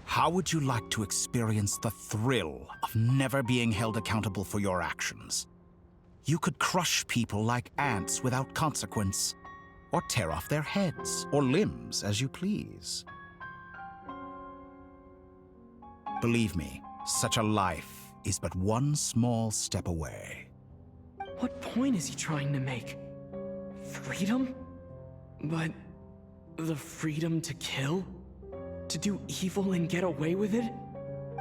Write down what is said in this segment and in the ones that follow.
How would you like to experience the thrill of never being held accountable for your actions? You could crush people like ants without consequence, or tear off their heads or limbs as you please. Believe me, such a life is but one small step away. What point is he trying to make? Freedom? But the freedom to kill? To do evil and get away with it?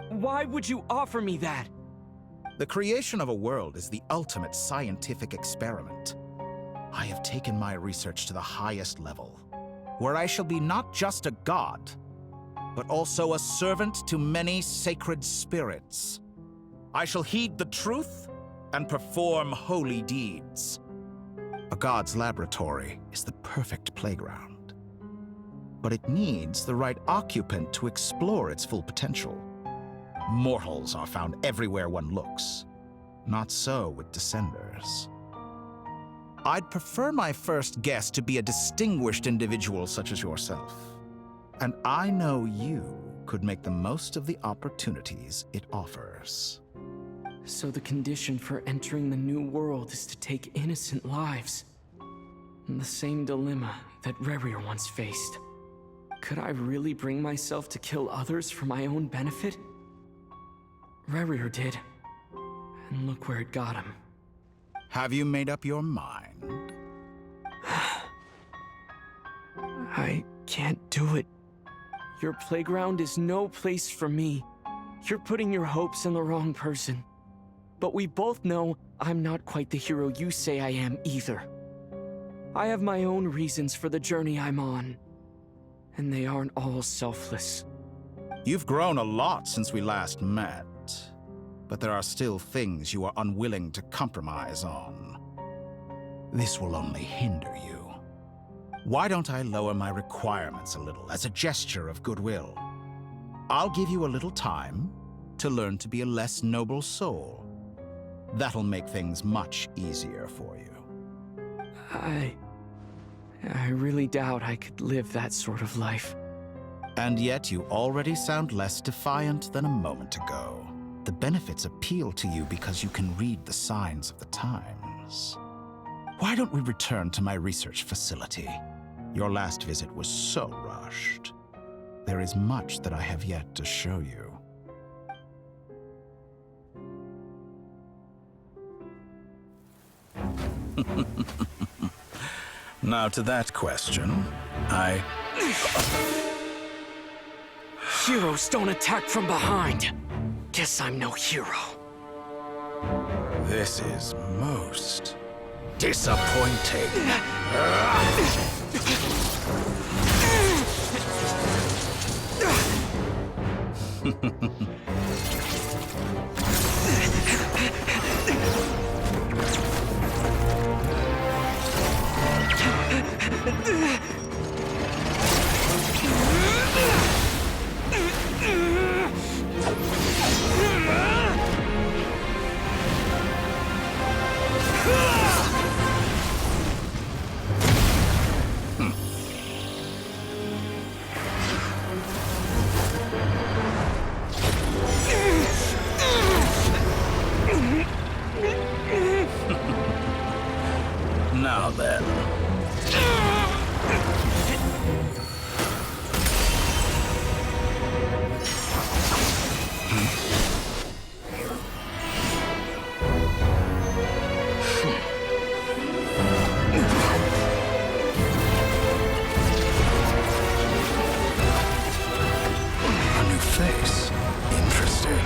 Why would you offer me that? The creation of a world is the ultimate scientific experiment. I have taken my research to the highest level, where I shall be not just a god, but also a servant to many sacred spirits. I shall heed the truth and perform holy deeds. A god's laboratory is the perfect playground, but it needs the right occupant to explore its full potential. Mortals are found everywhere one looks. Not so with Descenders. I'd prefer my first guest to be a distinguished individual such as yourself. And I know you could make the most of the opportunities it offers. So the condition for entering the new world is to take innocent lives. The same dilemma that Rerir once faced. Could I really bring myself to kill others for my own benefit? Rerir did. And look where it got him. Have you made up your mind? I can't do it. Your playground is no place for me. You're putting your hopes in the wrong person. But we both know I'm not quite the hero you say I am either. I have my own reasons for the journey I'm on. And they aren't all selfless. You've grown a lot since we last met, but there are still things you are unwilling to compromise on. This will only hinder you. Why don't I lower my requirements a little as a gesture of goodwill? I'll give you a little time to learn to be a less noble soul. That'll make things much easier for you. I really doubt I could live that sort of life. And yet you already sound less defiant than a moment ago. The benefits appeal to you because you can read the signs of the times. Why don't we return to my research facility? Your last visit was so rushed. There is much that I have yet to show you. Now to that question, Heroes don't attack from behind. Guess I'm no hero. This is most disappointing. Now then. A new face. Interesting.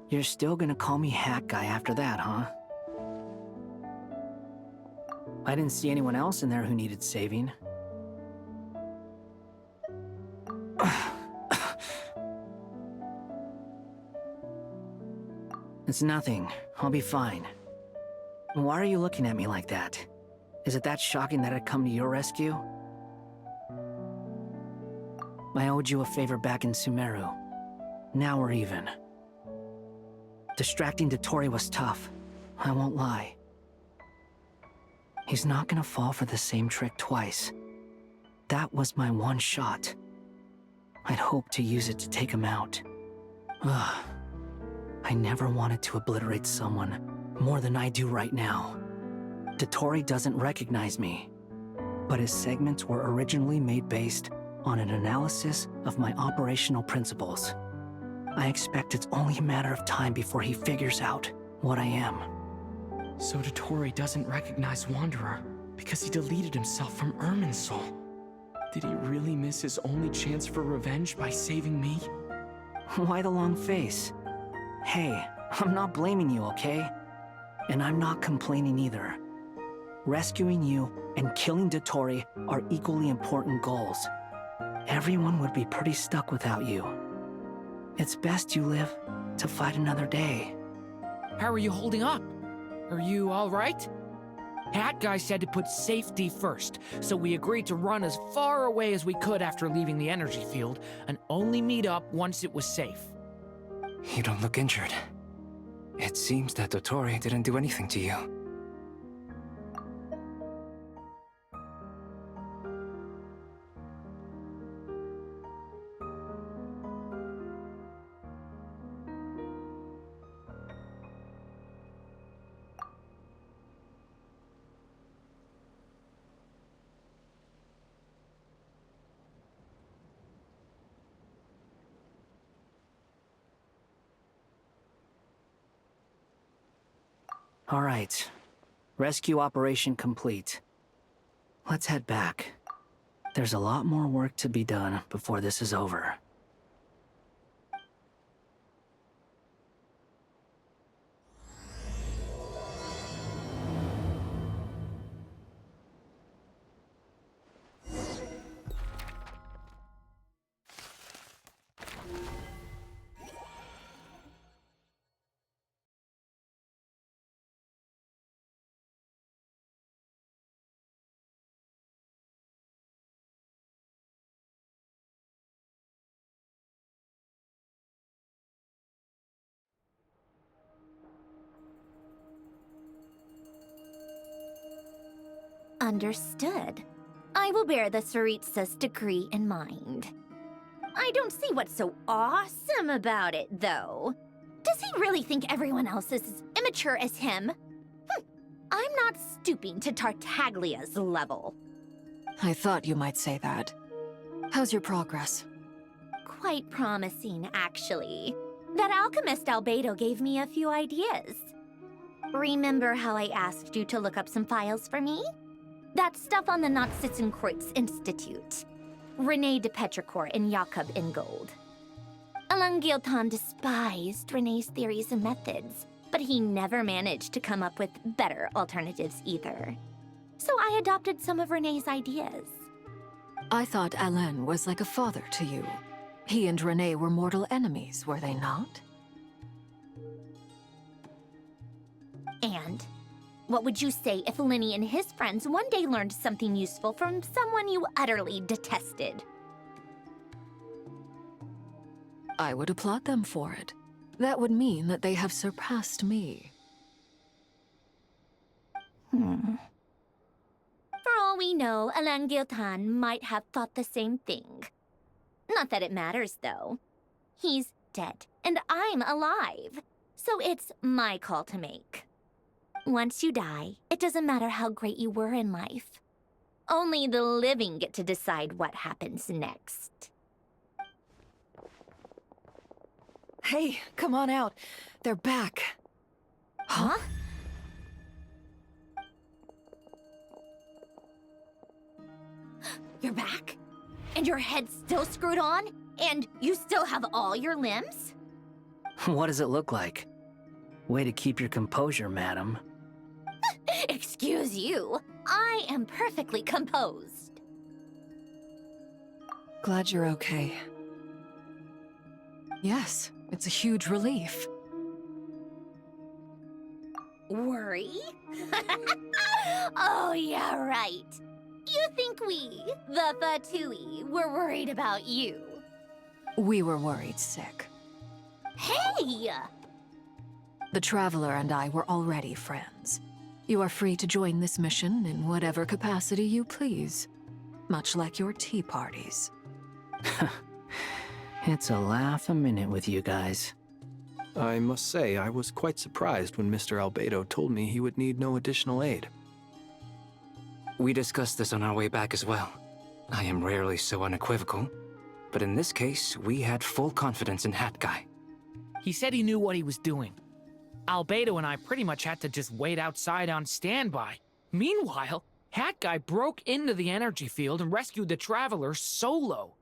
You're still gonna call me Hat Guy after that, huh? I didn't see anyone else in there who needed saving. It's nothing. I'll be fine. Why are you looking at me like that? Is it that shocking that I'd come to your rescue? I owed you a favor back in Sumeru. Now we're even. Distracting Dotori was tough. I won't lie. He's not gonna fall for the same trick twice. That was my one shot. I'd hoped to use it to take him out. Ugh. I never wanted to obliterate someone more than I do right now. Dotori doesn't recognize me, but his segments were originally made based on an analysis of my operational principles. I expect it's only a matter of time before he figures out what I am. So Dotori doesn't recognize Wanderer because he deleted himself from Irminsul. Did he really miss his only chance for revenge by saving me? Why the long face? Hey, I'm not blaming you, okay? And I'm not complaining either. Rescuing you and killing Dotori are equally important goals. Everyone would be pretty stuck without you. It's best you live to fight another day. How are you holding up? Are you all right? Hat Guy said to put safety first, so we agreed to run as far away as we could after leaving the energy field and only meet up once it was safe. You don't look injured. It seems that Dotori didn't do anything to you. All right. Rescue operation complete. Let's head back. There's a lot more work to be done before this is over. Understood. I will bear the Tsaritsa's decree in mind. I don't see what's so awesome about it, though. Does he really think everyone else is as immature as him? I'm not stooping to Tartaglia's level. I thought you might say that. How's your progress? Quite promising, actually. That alchemist Albedo gave me a few ideas. Remember how I asked you to look up some files for me? That stuff on the Nachtschitzenkreuz Institute. René de Petrichor and Jakob Ingold. Alain Guillotin despised René's theories and methods, but he never managed to come up with better alternatives either. So I adopted some of René's ideas. I thought Alain was like a father to you. He and René were mortal enemies, were they not? And what would you say if Lenny and his friends one day learned something useful from someone you utterly detested? I would applaud them for it. That would mean that they have surpassed me. For all we know, Alain Guillotin might have thought the same thing. Not that it matters, though. He's dead, and I'm alive. So it's my call to make. Once you die, it doesn't matter how great you were in life. Only the living get to decide what happens next. Hey, come on out. They're back. Huh? You're back? And your head's still screwed on? And you still have all your limbs? What does it look like? Way to keep your composure, madam. Excuse you. I am perfectly composed. Glad you're okay. Yes, it's a huge relief. Worry? Oh, yeah, right. You think we, the Fatui, were worried about you? We were worried sick. Hey! The Traveler and I were already friends. You are free to join this mission in whatever capacity you please. Much like your tea parties. It's a laugh a minute with you guys. I must say, I was quite surprised when Mr. Albedo told me he would need no additional aid. We discussed this on our way back as well. I am rarely so unequivocal, but in this case, we had full confidence in Hat Guy. He said he knew what he was doing. Albedo and I pretty much had to just wait outside on standby. Meanwhile, Hat Guy broke into the energy field and rescued the Traveler solo.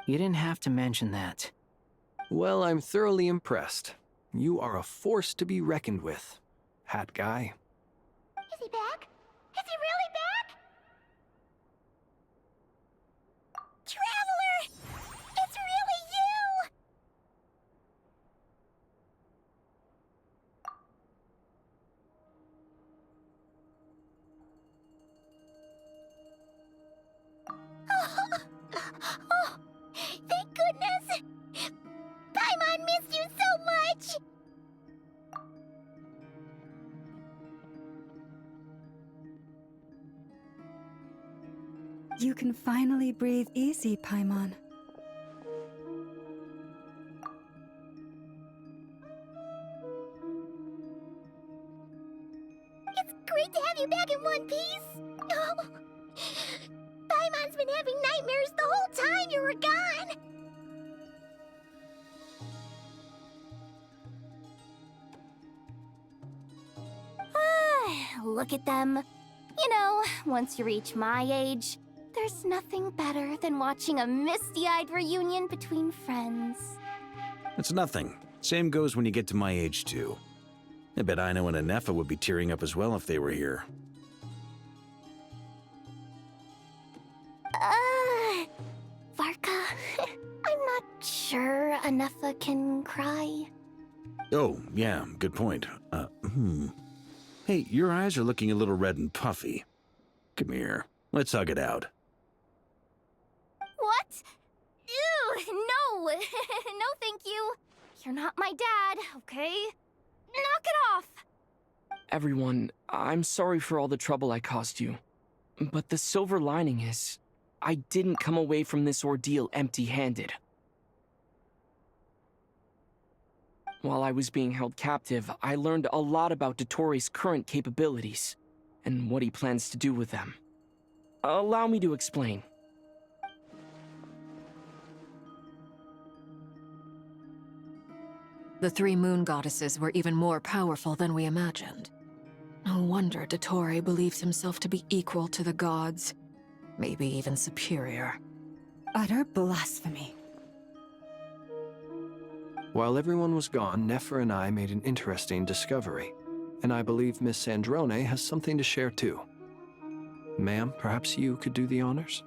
You didn't have to mention that. Well, I'm thoroughly impressed. You are a force to be reckoned with, Hat Guy. Is he back? Is he really back? Traveler! It's really you! Oh, thank goodness! Paimon missed you so much! You can finally breathe easy, Paimon. It's great to have you back in one piece! Oh, Paimon's been having nightmares the whole time you were gone! Look at them. You know, once you reach my age, there's nothing better than watching a misty-eyed reunion between friends. It's nothing. Same goes when you get to my age, too. I bet Ino and Anefa would be tearing up as well if they were here. Varka, I'm not sure Anefa can cry. Oh, yeah, good point. Hey, your eyes are looking a little red and puffy. Come here, let's hug it out. What? Ew, no! No, thank you. You're not my dad, okay? Knock it off! Everyone, I'm sorry for all the trouble I caused you. But the silver lining is, I didn't come away from this ordeal empty-handed. While I was being held captive, I learned a lot about Dottoro's current capabilities, and what he plans to do with them. Allow me to explain. The three moon goddesses were even more powerful than we imagined. No wonder Dottore believes himself to be equal to the gods, maybe even superior. Utter blasphemy. While everyone was gone, Nefer and I made an interesting discovery, and I believe Miss Sandrone has something to share too. Ma'am, perhaps you could do the honors?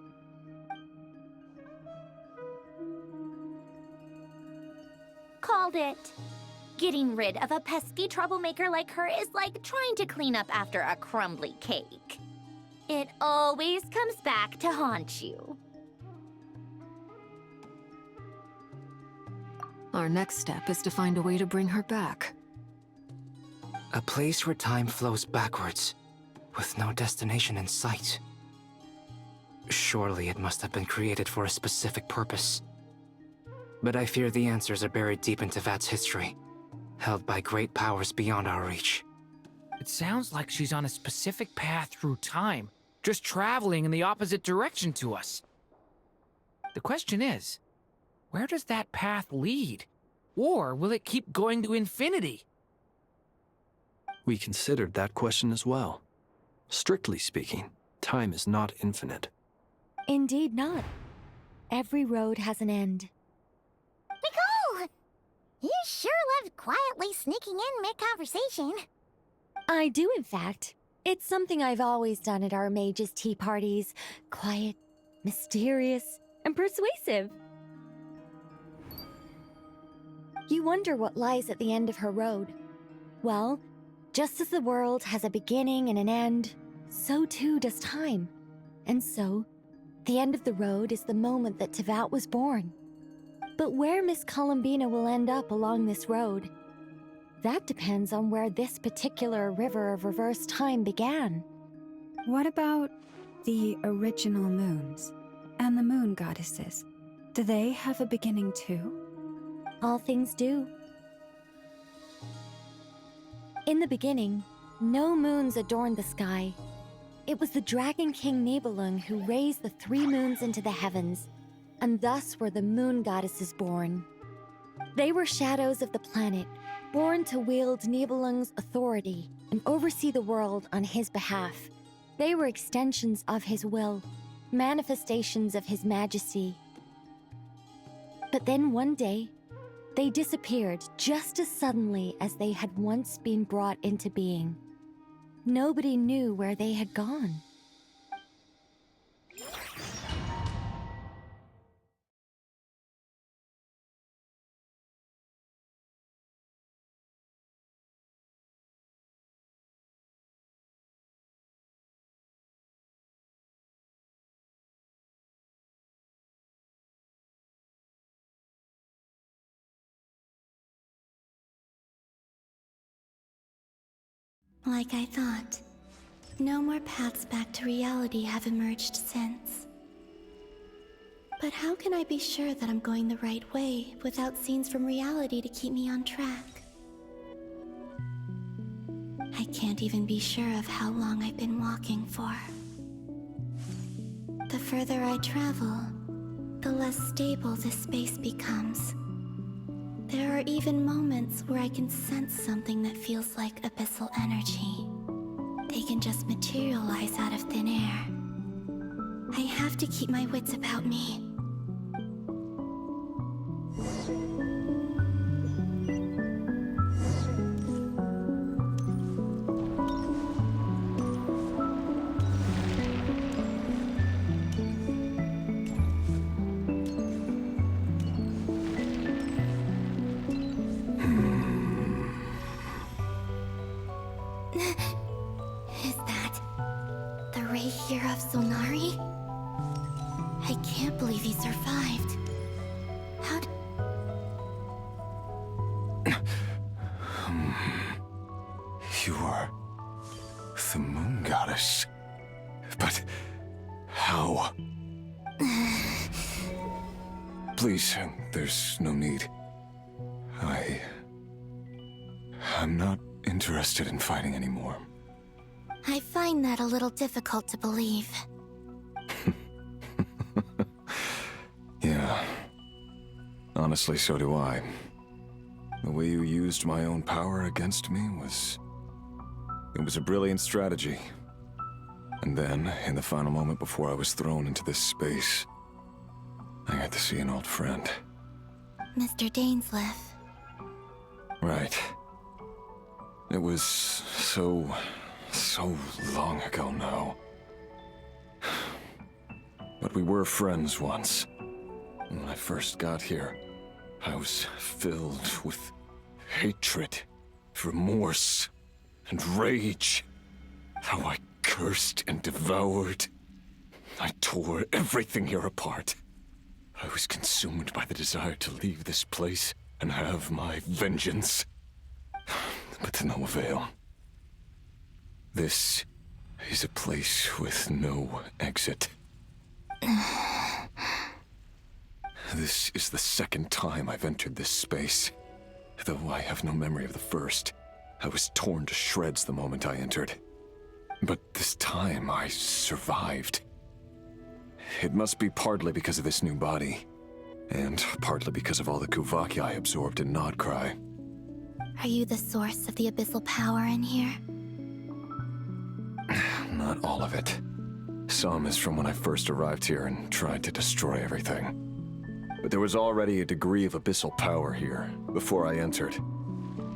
Called it. Getting rid of a pesky troublemaker like her is like trying to clean up after a crumbly cake. It always comes back to haunt you. Our next step is to find a way to bring her back. A place where time flows backwards, with no destination in sight. Surely it must have been created for a specific purpose. But I fear the answers are buried deep into Vat's history, held by great powers beyond our reach. It sounds like she's on a specific path through time, just traveling in the opposite direction to us. The question is, where does that path lead? Or will it keep going to infinity? We considered that question as well. Strictly speaking, time is not infinite. Indeed not. Every road has an end. Nicole! You sure love quietly sneaking in mid-conversation. I do, in fact. It's something I've always done at our mages' tea parties. Quiet, mysterious, and persuasive. You wonder what lies at the end of her road. Well, just as the world has a beginning and an end, so too does time. And so, the end of the road is the moment that Tevat was born. But where Miss Columbina will end up along this road, that depends on where this particular river of reverse time began. What about the original moons and the moon goddesses? Do they have a beginning too? All things do. In the beginning, no moons adorned the sky. It was the Dragon King Nibelung who raised the 3 moons into the heavens, and thus were the moon goddesses born. They were shadows of the planet, born to wield Nibelung's authority and oversee the world on his behalf. They were extensions of his will, manifestations of his majesty. But then one day, they disappeared just as suddenly as they had once been brought into being. Nobody knew where they had gone. Like I thought, no more paths back to reality have emerged since. But how can I be sure that I'm going the right way without scenes from reality to keep me on track? I can't even be sure of how long I've been walking for. The further I travel, the less stable this space becomes. There are even moments where I can sense something that feels like abyssal energy. They can just materialize out of thin air. I have to keep my wits about me. Is that the ray here of Solnari? I can't believe he survived. How d- You are the moon goddess. But how? Please, there's no need. I'm not interested in fighting anymore. I find that a little difficult to believe. Yeah. Honestly, so do I. The way you used my own power against me was... It was a brilliant strategy. And then, in the final moment before I was thrown into this space, I got to see an old friend. Mr. Dainsleif. Right. It was so long ago now. But we were friends once. When I first got here, I was filled with hatred, remorse, and rage. How I cursed and devoured. I tore everything here apart. I was consumed by the desire to leave this place and have my vengeance. But to no avail. This is a place with no exit. This is the second time I've entered this space. Though I have no memory of the first. I was torn to shreds the moment I entered. But this time I survived. It must be partly because of this new body. And partly because of all the Kuvaki I absorbed in Nodcry. Are you the source of the abyssal power in here? Not all of it. Some is from when I first arrived here and tried to destroy everything. but there was already a degree of abyssal power here before I entered.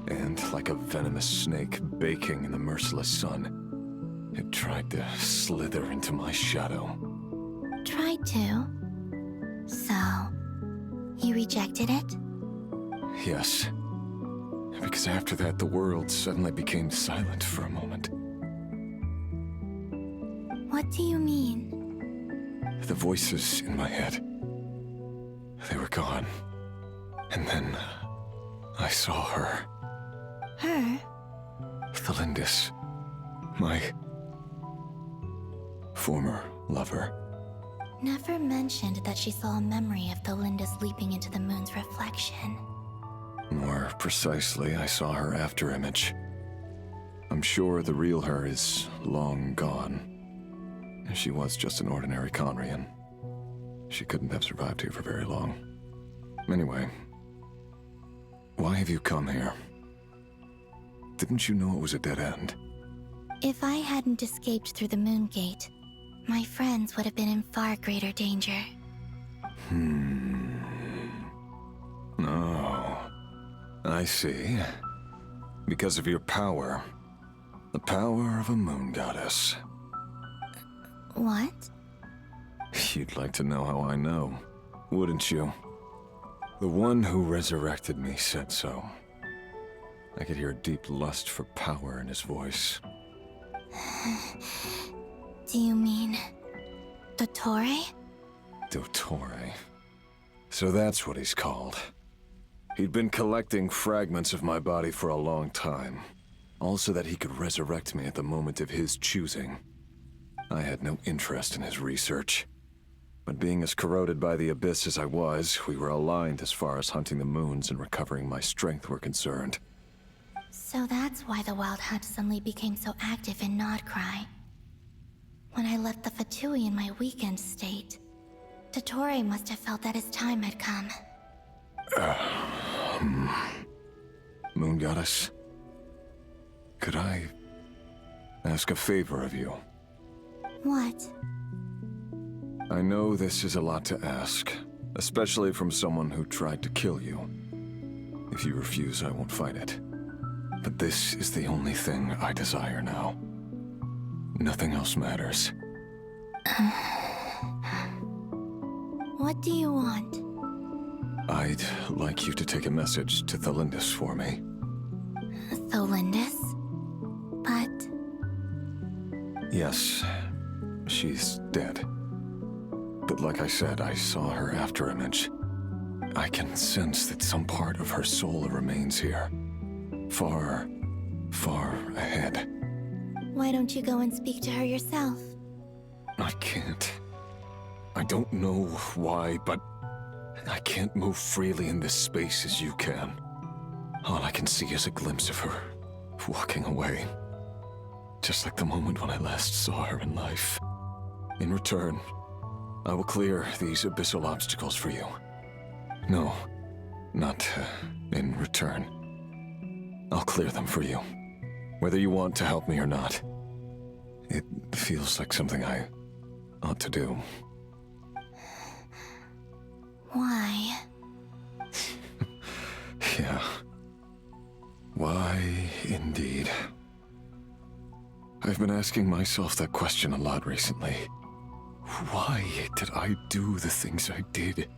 And like a venomous snake baking in the merciless sun, it tried to slither into my shadow. Tried to? So, you rejected it? Yes. Because after that, the world suddenly became silent for a moment. What do you mean? The voices in my head, they were gone. And then I saw her. Her? Thalindis, my former lover. Never mentioned that she saw a memory of Thalindis leaping into the moon's reflection. More precisely, I saw her afterimage. I'm sure the real her is long gone. She was just an ordinary Conrian. She couldn't have survived here for very long. Anyway, why have you come here? Didn't you know it was a dead end? If I hadn't escaped through the moon gate, my friends would have been in far greater danger. Oh, I see. Because of your power. The power of a moon goddess. What? You'd like to know how I know, wouldn't you? The one who resurrected me said so. I could hear a deep lust for power in his voice. Do you mean... Dottore? Dottore. So that's what he's called. He'd been collecting fragments of my body for a long time. All so that he could resurrect me at the moment of his choosing. I had no interest in his research. But being as corroded by the abyss as I was, we were aligned as far as hunting the moons and recovering my strength were concerned. So that's why the Wild Hunt suddenly became so active in Nodcry. When I left the Fatui in my weakened state, Dottore must have felt that his time had come. Moon Goddess, could I ask a favor of you? What? I know this is a lot to ask, especially from someone who tried to kill you. If you refuse, I won't fight it. But this is the only thing I desire now. Nothing else matters. What do you want? I'd like you to take a message to Thalindis for me. Thalindis? But... Yes, she's dead. But like I said, I saw her afterimage. I can sense that some part of her soul remains here. Far, far ahead. Why don't you go and speak to her yourself? I can't. I don't know why, but I can't move freely in this space as you can. All I can see is a glimpse of her, walking away. Just like the moment when I last saw her in life. In return, I will clear these abyssal obstacles for you. No, not in return. I'll clear them for you, whether you want to help me or not. It feels like something I ought to do. Why? Yeah. Why, indeed. I've been asking myself that question a lot recently. Why did I do the things I did?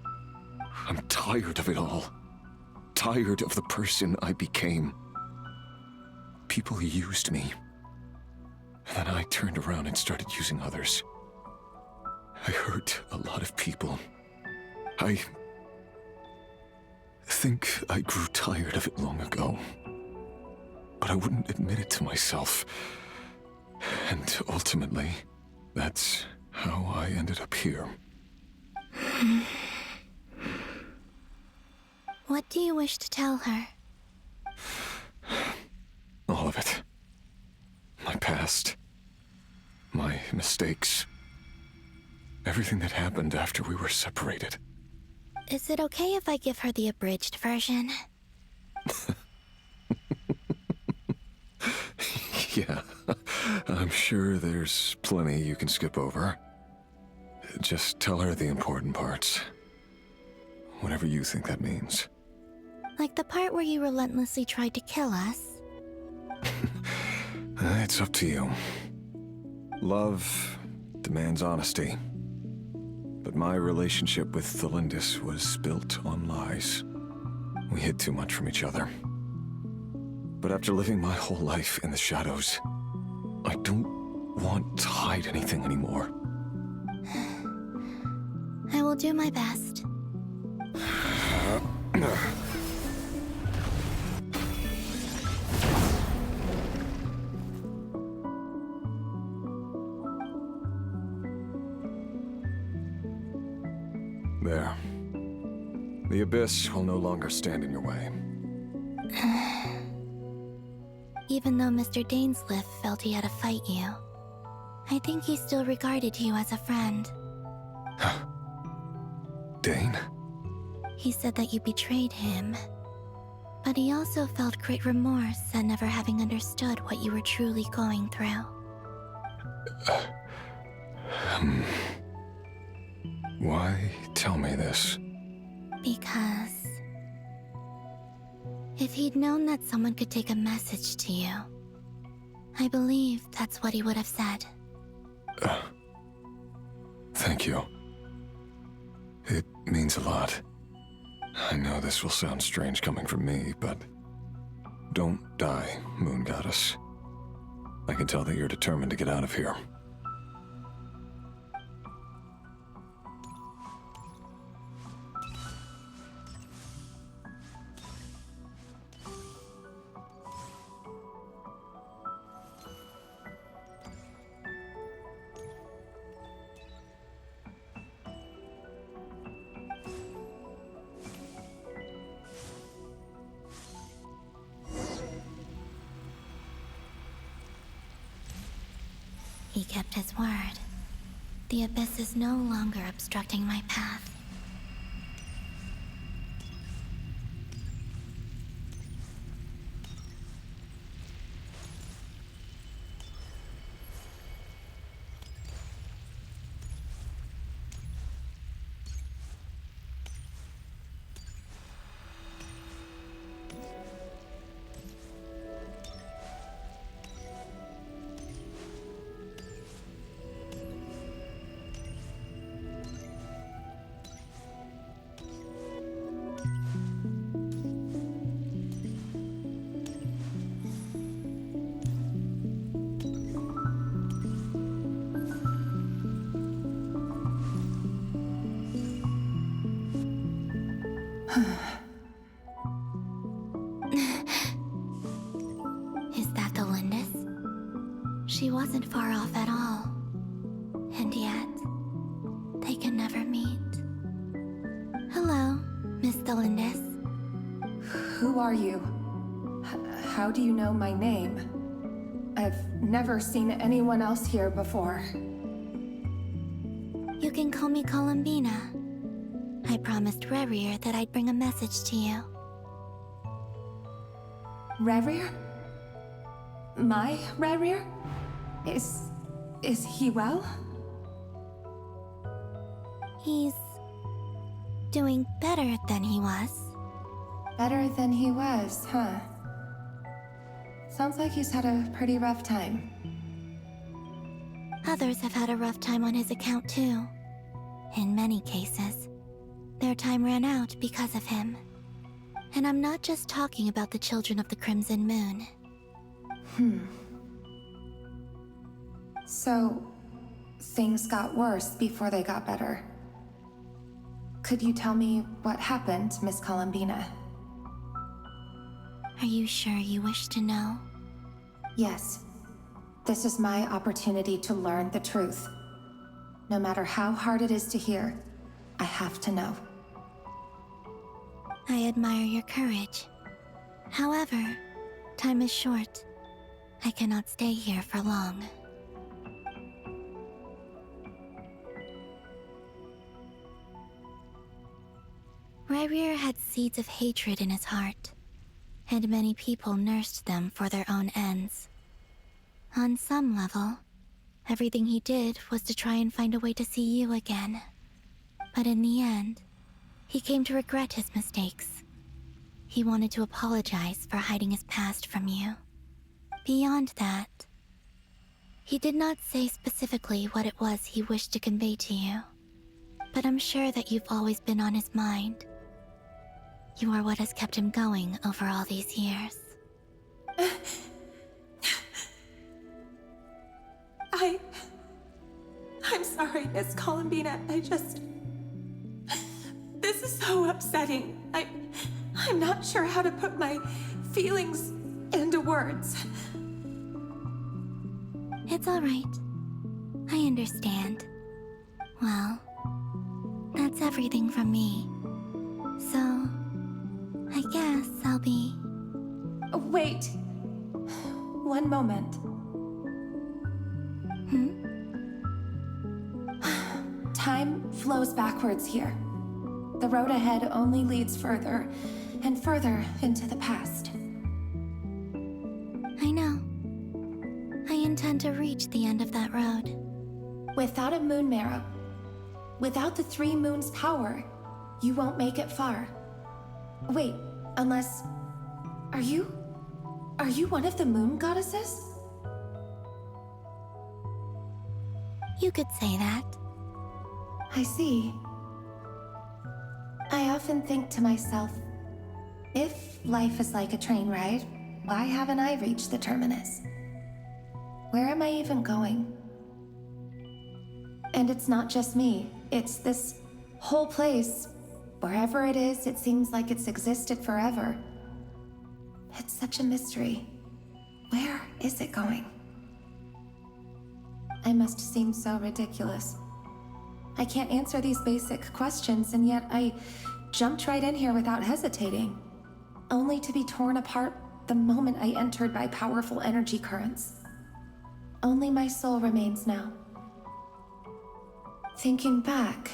I'm tired of it all. Tired of the person I became. People used me. And then I turned around and started using others. I hurt a lot of people. I think I grew tired of it long ago. But I wouldn't admit it to myself. And ultimately, that's how I ended up here. What do you wish to tell her? All of it. My past. My mistakes. Everything that happened after we were separated. Is it okay if I give her the abridged version? Yeah, I'm sure there's plenty you can skip over. Just tell her the important parts. whatever you think that means. Like the part where you relentlessly tried to kill us? It's up to you. Love demands honesty. But my relationship with Thelindis was built on lies. We hid too much from each other. But after living my whole life in the shadows, I don't want to hide anything anymore. I will do my best. There. The Abyss will no longer stand in your way. Even though Mr. Dainsleif felt he had to fight you, I think he still regarded you as a friend. Dane? He said that you betrayed him, but he also felt great remorse at never having understood what you were truly going through. Why tell me this? Because if he'd known that someone could take a message to you, I believe that's what he would have said. Thank you. It means a lot. I know this will sound strange coming from me, but don't die, Moon Goddess. I can tell that you're determined to get out of here. He kept his word. The Abyss is no longer obstructing my path. Is that Thelindis? She wasn't far off at all. And yet, they can never meet. Hello, Miss Thelindis. Who are you? How do you know my name? I've never seen anyone else here before. You can call me Columbina. I promised Rerir that I'd bring a message to you. Rerir? My Rerir? Is he well? He's doing better than he was. Better than he was, huh? Sounds like he's had a pretty rough time. Others have had a rough time on his account too. In many cases, their time ran out because of him. And I'm not just talking about the children of the Crimson Moon. So, things got worse before they got better. Could you tell me what happened, Miss Columbina? Are you sure you wish to know? Yes. This is my opportunity to learn the truth. No matter how hard it is to hear, I have to know. I admire your courage. However, time is short. I cannot stay here for long. Rerir had seeds of hatred in his heart, and many people nursed them for their own ends. On some level, everything he did was to try and find a way to see you again. But in the end, He came to regret his mistakes. He wanted to apologize for hiding his past from you. Beyond that, he did not say specifically what it was he wished to convey to you. But I'm sure that you've always been on his mind. You are what has kept him going over all these years. I'm sorry, Miss Columbina. This is so upsetting. I'm not sure how to put my feelings into words. It's all right. I understand. Well, that's everything from me. So, I guess I'll be... Wait. One moment. Time flows backwards here. The road ahead only leads further and further into the past. I know. I intend to reach the end of that road. Without a moon marrow, without the 3 moons' power, you won't make it far. Wait, unless... Are you one of the moon goddesses? You could say that. I see. I often think to myself, if life is like a train ride, why haven't I reached the terminus? Where am I even going? And it's not just me, it's this whole place. Wherever it is, it seems like it's existed forever. It's such a mystery. Where is it going? I must seem so ridiculous. I can't answer these basic questions, and yet I jumped right in here without hesitating, only to be torn apart the moment I entered by powerful energy currents. Only my soul remains now. Thinking back,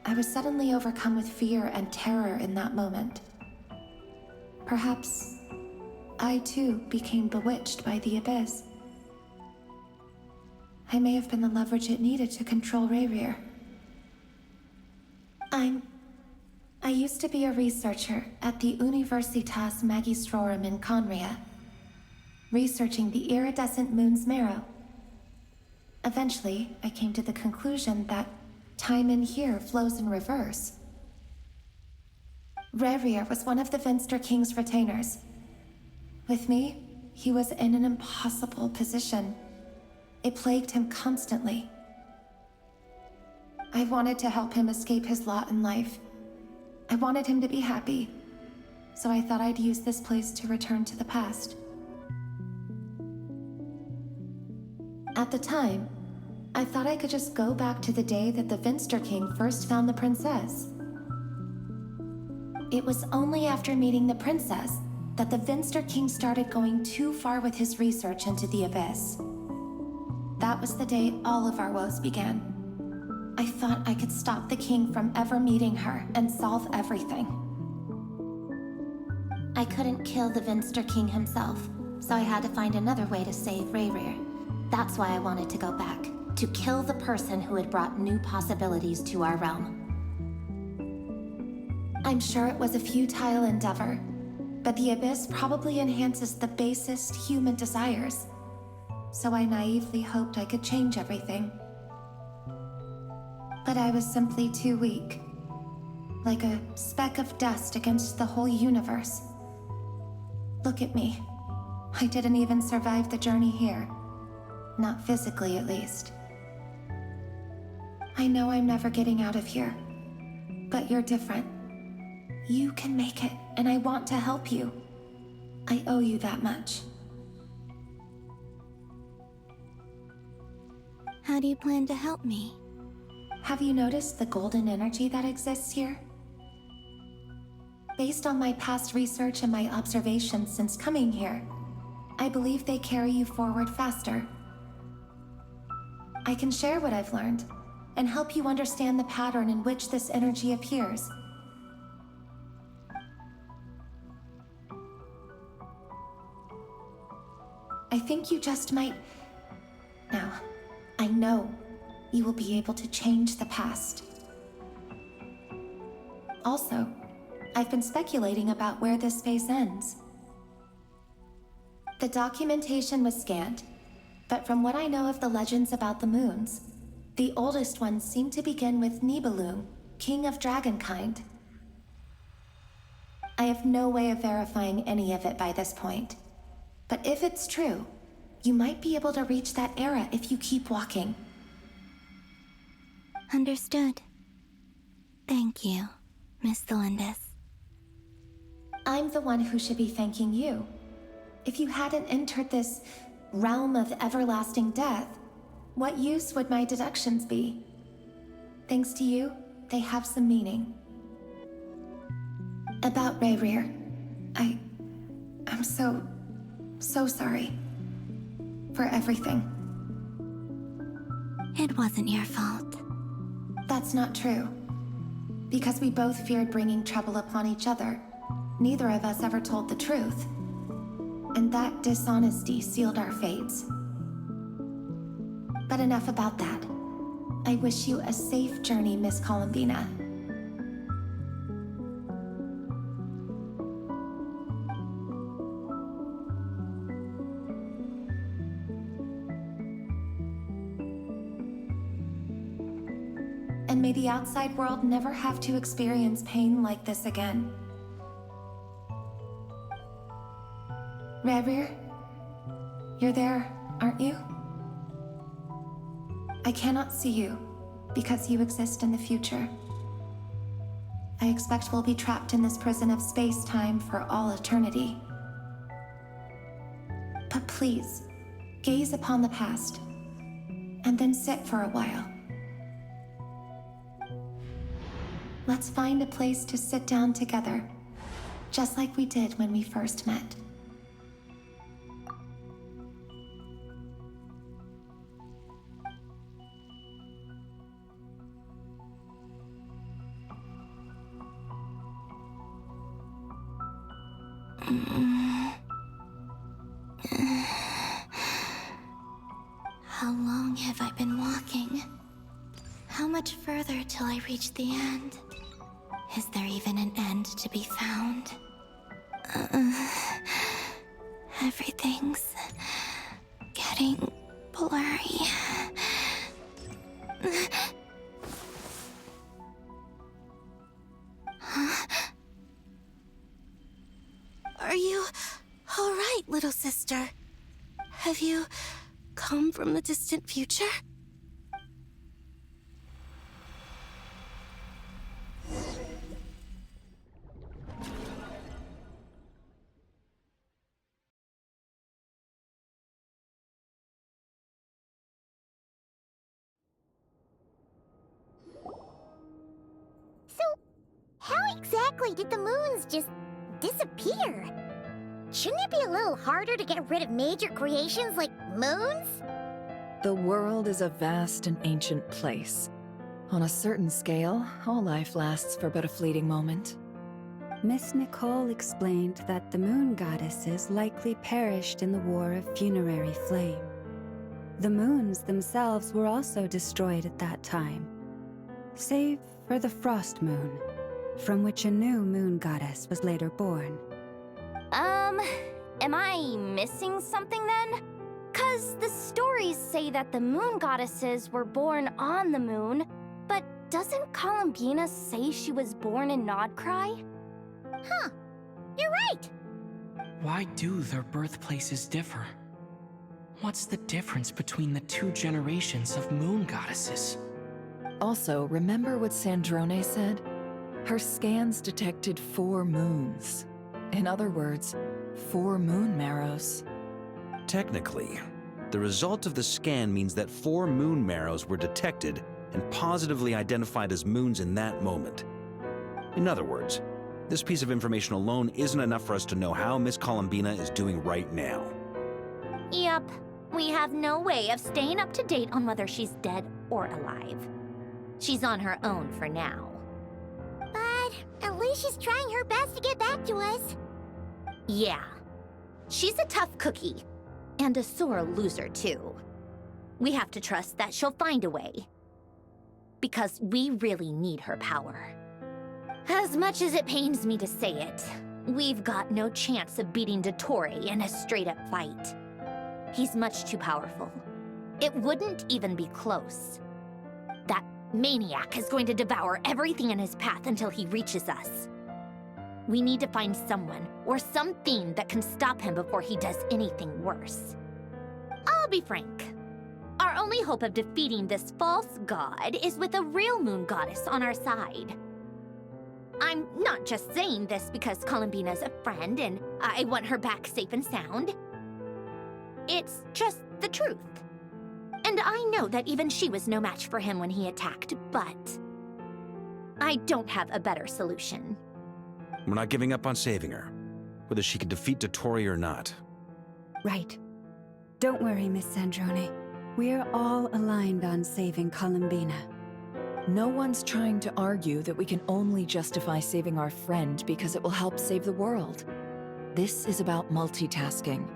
I was suddenly overcome with fear and terror in that moment. Perhaps I too became bewitched by the abyss. I may have been the leverage it needed to control Rayrir. I used to be a researcher at the Universitas Magistrorum in Conria, researching the iridescent moon's marrow. Eventually, I came to the conclusion that time in here flows in reverse. Rayrir was one of the Finster King's retainers. With me, he was in an impossible position. It plagued him constantly. I wanted to help him escape his lot in life. I wanted him to be happy, so I thought I'd use this place to return to the past. At the time, I thought I could just go back to the day that the Finster King first found the princess. It was only after meeting the princess that the Finster King started going too far with his research into the abyss. That was the day all of our woes began. I thought I could stop the king from ever meeting her and solve everything. I couldn't kill the Finster King himself, so I had to find another way to save Rayrir. That's why I wanted to go back, to kill the person who had brought new possibilities to our realm. I'm sure it was a futile endeavor, but the abyss probably enhances the basest human desires. So I naively hoped I could change everything. But I was simply too weak. Like a speck of dust against the whole universe. Look at me. I didn't even survive the journey here. Not physically, at least. I know I'm never getting out of here. But you're different. You can make it, and I want to help you. I owe you that much. How do you plan to help me? Have you noticed the golden energy that exists here? Based on my past research and my observations since coming here, I believe they carry you forward faster. I can share what I've learned and help you understand the pattern in which this energy appears. I think you just might... Now, I know you will be able to change the past. Also, I've been speculating about where this space ends. The documentation was scanned, but from what I know of the legends about the moons, the oldest ones seem to begin with Nibelung, king of dragonkind. I have no way of verifying any of it by this point, but if it's true, you might be able to reach that era if you keep walking. Understood. Thank you, Miss Thelindis. I'm the one who should be thanking you. If you hadn't entered this realm of everlasting death, what use would my deductions be? Thanks to you, they have some meaning. About Rayrir, I'm so sorry. For everything. It wasn't your fault. That's not true. Because we both feared bringing trouble upon each other, neither of us ever told the truth. And that dishonesty sealed our fates. But enough about that. I wish you a safe journey, Miss Columbina. And may the outside world never have to experience pain like this again. Rayrir, you're there, aren't you? I cannot see you, because you exist in the future. I expect we'll be trapped in this prison of space-time for all eternity. But please, gaze upon the past, and then sit for a while. Let's find a place to sit down together, just like we did when we first met. How long have I been walking? How much further till I reach the end? Is there even an end to be found? Everything's getting blurry. Huh? Are you all right, little sister? Have you come from the distant future? How exactly did the moons just disappear? Shouldn't it be a little harder to get rid of major creations like moons? The world is a vast and ancient place. On a certain scale, all life lasts for but a fleeting moment. Miss Nicole explained that the moon goddesses likely perished in the War of Funerary Flame. The moons themselves were also destroyed at that time, save for the Frost Moon, from which a new moon goddess was later born. Am I missing something then? 'Cause the stories say that the moon goddesses were born on the moon, but doesn't Columbina say she was born in Nodcry? Huh, you're right! Why do their birthplaces differ? What's the difference between the two generations of moon goddesses? Also, remember what Sandrone said? Her scans detected 4 moons. In other words, 4 moon marrows. Technically, the result of the scan means that 4 moon marrows were detected and positively identified as moons in that moment. In other words, this piece of information alone isn't enough for us to know how Miss Columbina is doing right now. Yep, we have no way of staying up to date on whether she's dead or alive. She's on her own for now. But at least she's trying her best to get back to us. Yeah, she's a tough cookie, and a sore loser too. We have to trust that she'll find a way, because we really need her power. As much as it pains me to say it, we've got no chance of beating Dottore in a straight-up fight. He's much too powerful. It wouldn't even be close. That maniac is going to devour everything in his path until he reaches us. We need to find someone or something that can stop him before he does anything worse. I'll be frank. Our only hope of defeating this false god is with a real moon goddess on our side. I'm not just saying this because Columbina's a friend and I want her back safe and sound. It's just the truth. And I know that even she was no match for him when he attacked, but I don't have a better solution. We're not giving up on saving her, whether she can defeat Dottore or not. Right. Don't worry, Miss Sandrone. We're all aligned on saving Columbina. No one's trying to argue that we can only justify saving our friend because it will help save the world. This is about multitasking.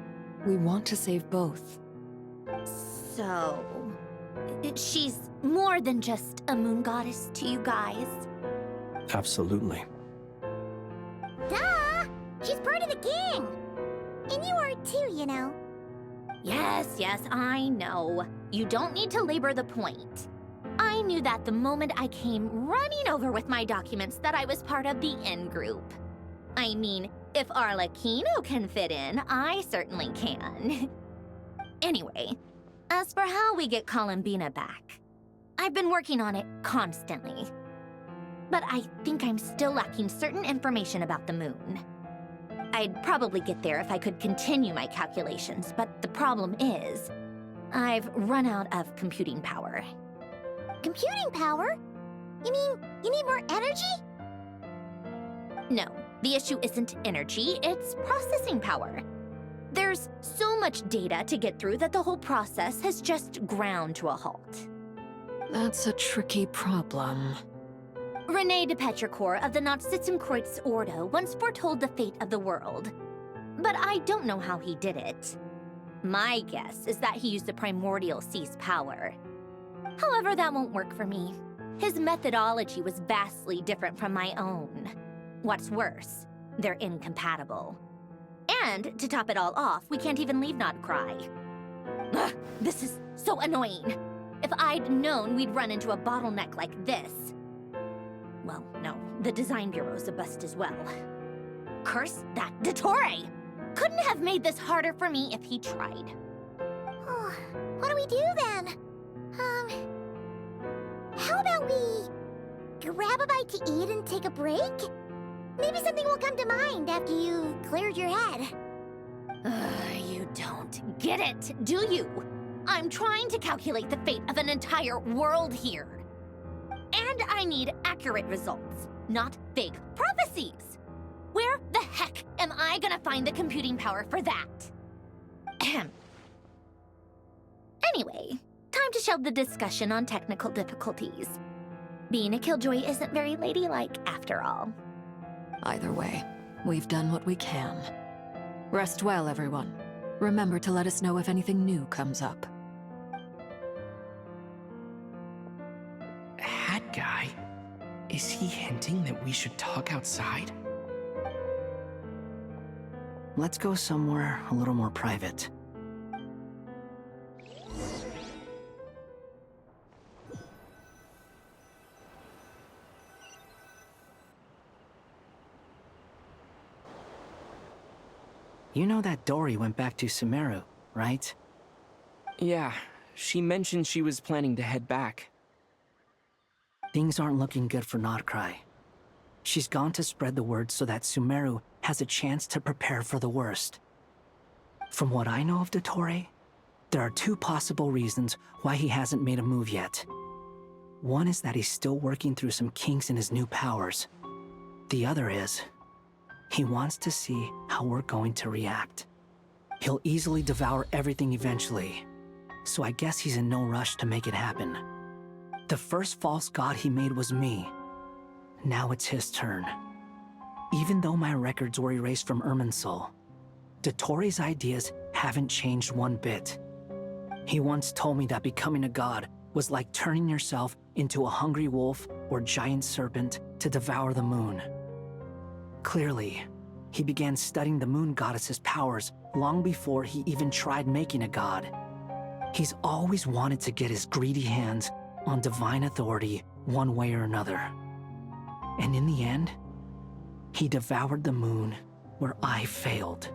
We want to save both. So, she's more than just a moon goddess to you guys? Absolutely. Duh! She's part of the king! And you are too, you know. Yes, I know. You don't need to labor the point. I knew that the moment I came running over with my documents that I was part of the in-group. I mean, if Arlecchino can fit in, I certainly can. Anyway, as for how we get Columbina back, I've been working on it constantly. But I think I'm still lacking certain information about the moon. I'd probably get there if I could continue my calculations, but the problem is, I've run out of computing power. Computing power? You mean you need more energy? No, the issue isn't energy, it's processing power. There's so much data to get through that the whole process has just ground to a halt. That's a tricky problem. René de Petrichor of the Nazissenkreuz Ordo once foretold the fate of the world. But I don't know how he did it. My guess is that he used the primordial sea's power. However, that won't work for me. His methodology was vastly different from my own. What's worse, they're incompatible. And to top it all off, we can't even leave Nodcry. Ugh, this is so annoying. If I'd known we'd run into a bottleneck like this. Well, no, the design bureau's a bust as well. Curse that Dottore! Couldn't have made this harder for me if he tried. Oh, what do we do then? How about we grab a bite to eat and take a break? Maybe something will come to mind after you've cleared your head. You don't get it, do you? I'm trying to calculate the fate of an entire world here. And I need accurate results, not vague prophecies. Where the heck am I gonna find the computing power for that? Ahem. Anyway, time to shelve the discussion on technical difficulties. Being a killjoy isn't very ladylike, after all. Either way, we've done what we can. Rest well, everyone. Remember to let us know if anything new comes up. Hat guy? Is he hinting that we should talk outside? Let's go somewhere a little more private. You know that Dory went back to Sumeru, right? Yeah, she mentioned she was planning to head back. Things aren't looking good for Nodcry. She's gone to spread the word so that Sumeru has a chance to prepare for the worst. From what I know of Dottore, there are two possible reasons why he hasn't made a move yet. One is that he's still working through some kinks in his new powers. The other is, he wants to see how we're going to react. He'll easily devour everything eventually, so I guess he's in no rush to make it happen. The first false god he made was me. Now it's his turn. Even though my records were erased from Irminsul, Dottore's ideas haven't changed one bit. He once told me that becoming a god was like turning yourself into a hungry wolf or giant serpent to devour the moon. Clearly, he began studying the moon goddess's powers long before he even tried making a god. He's always wanted to get his greedy hands on divine authority one way or another. And in the end, he devoured the moon where I failed.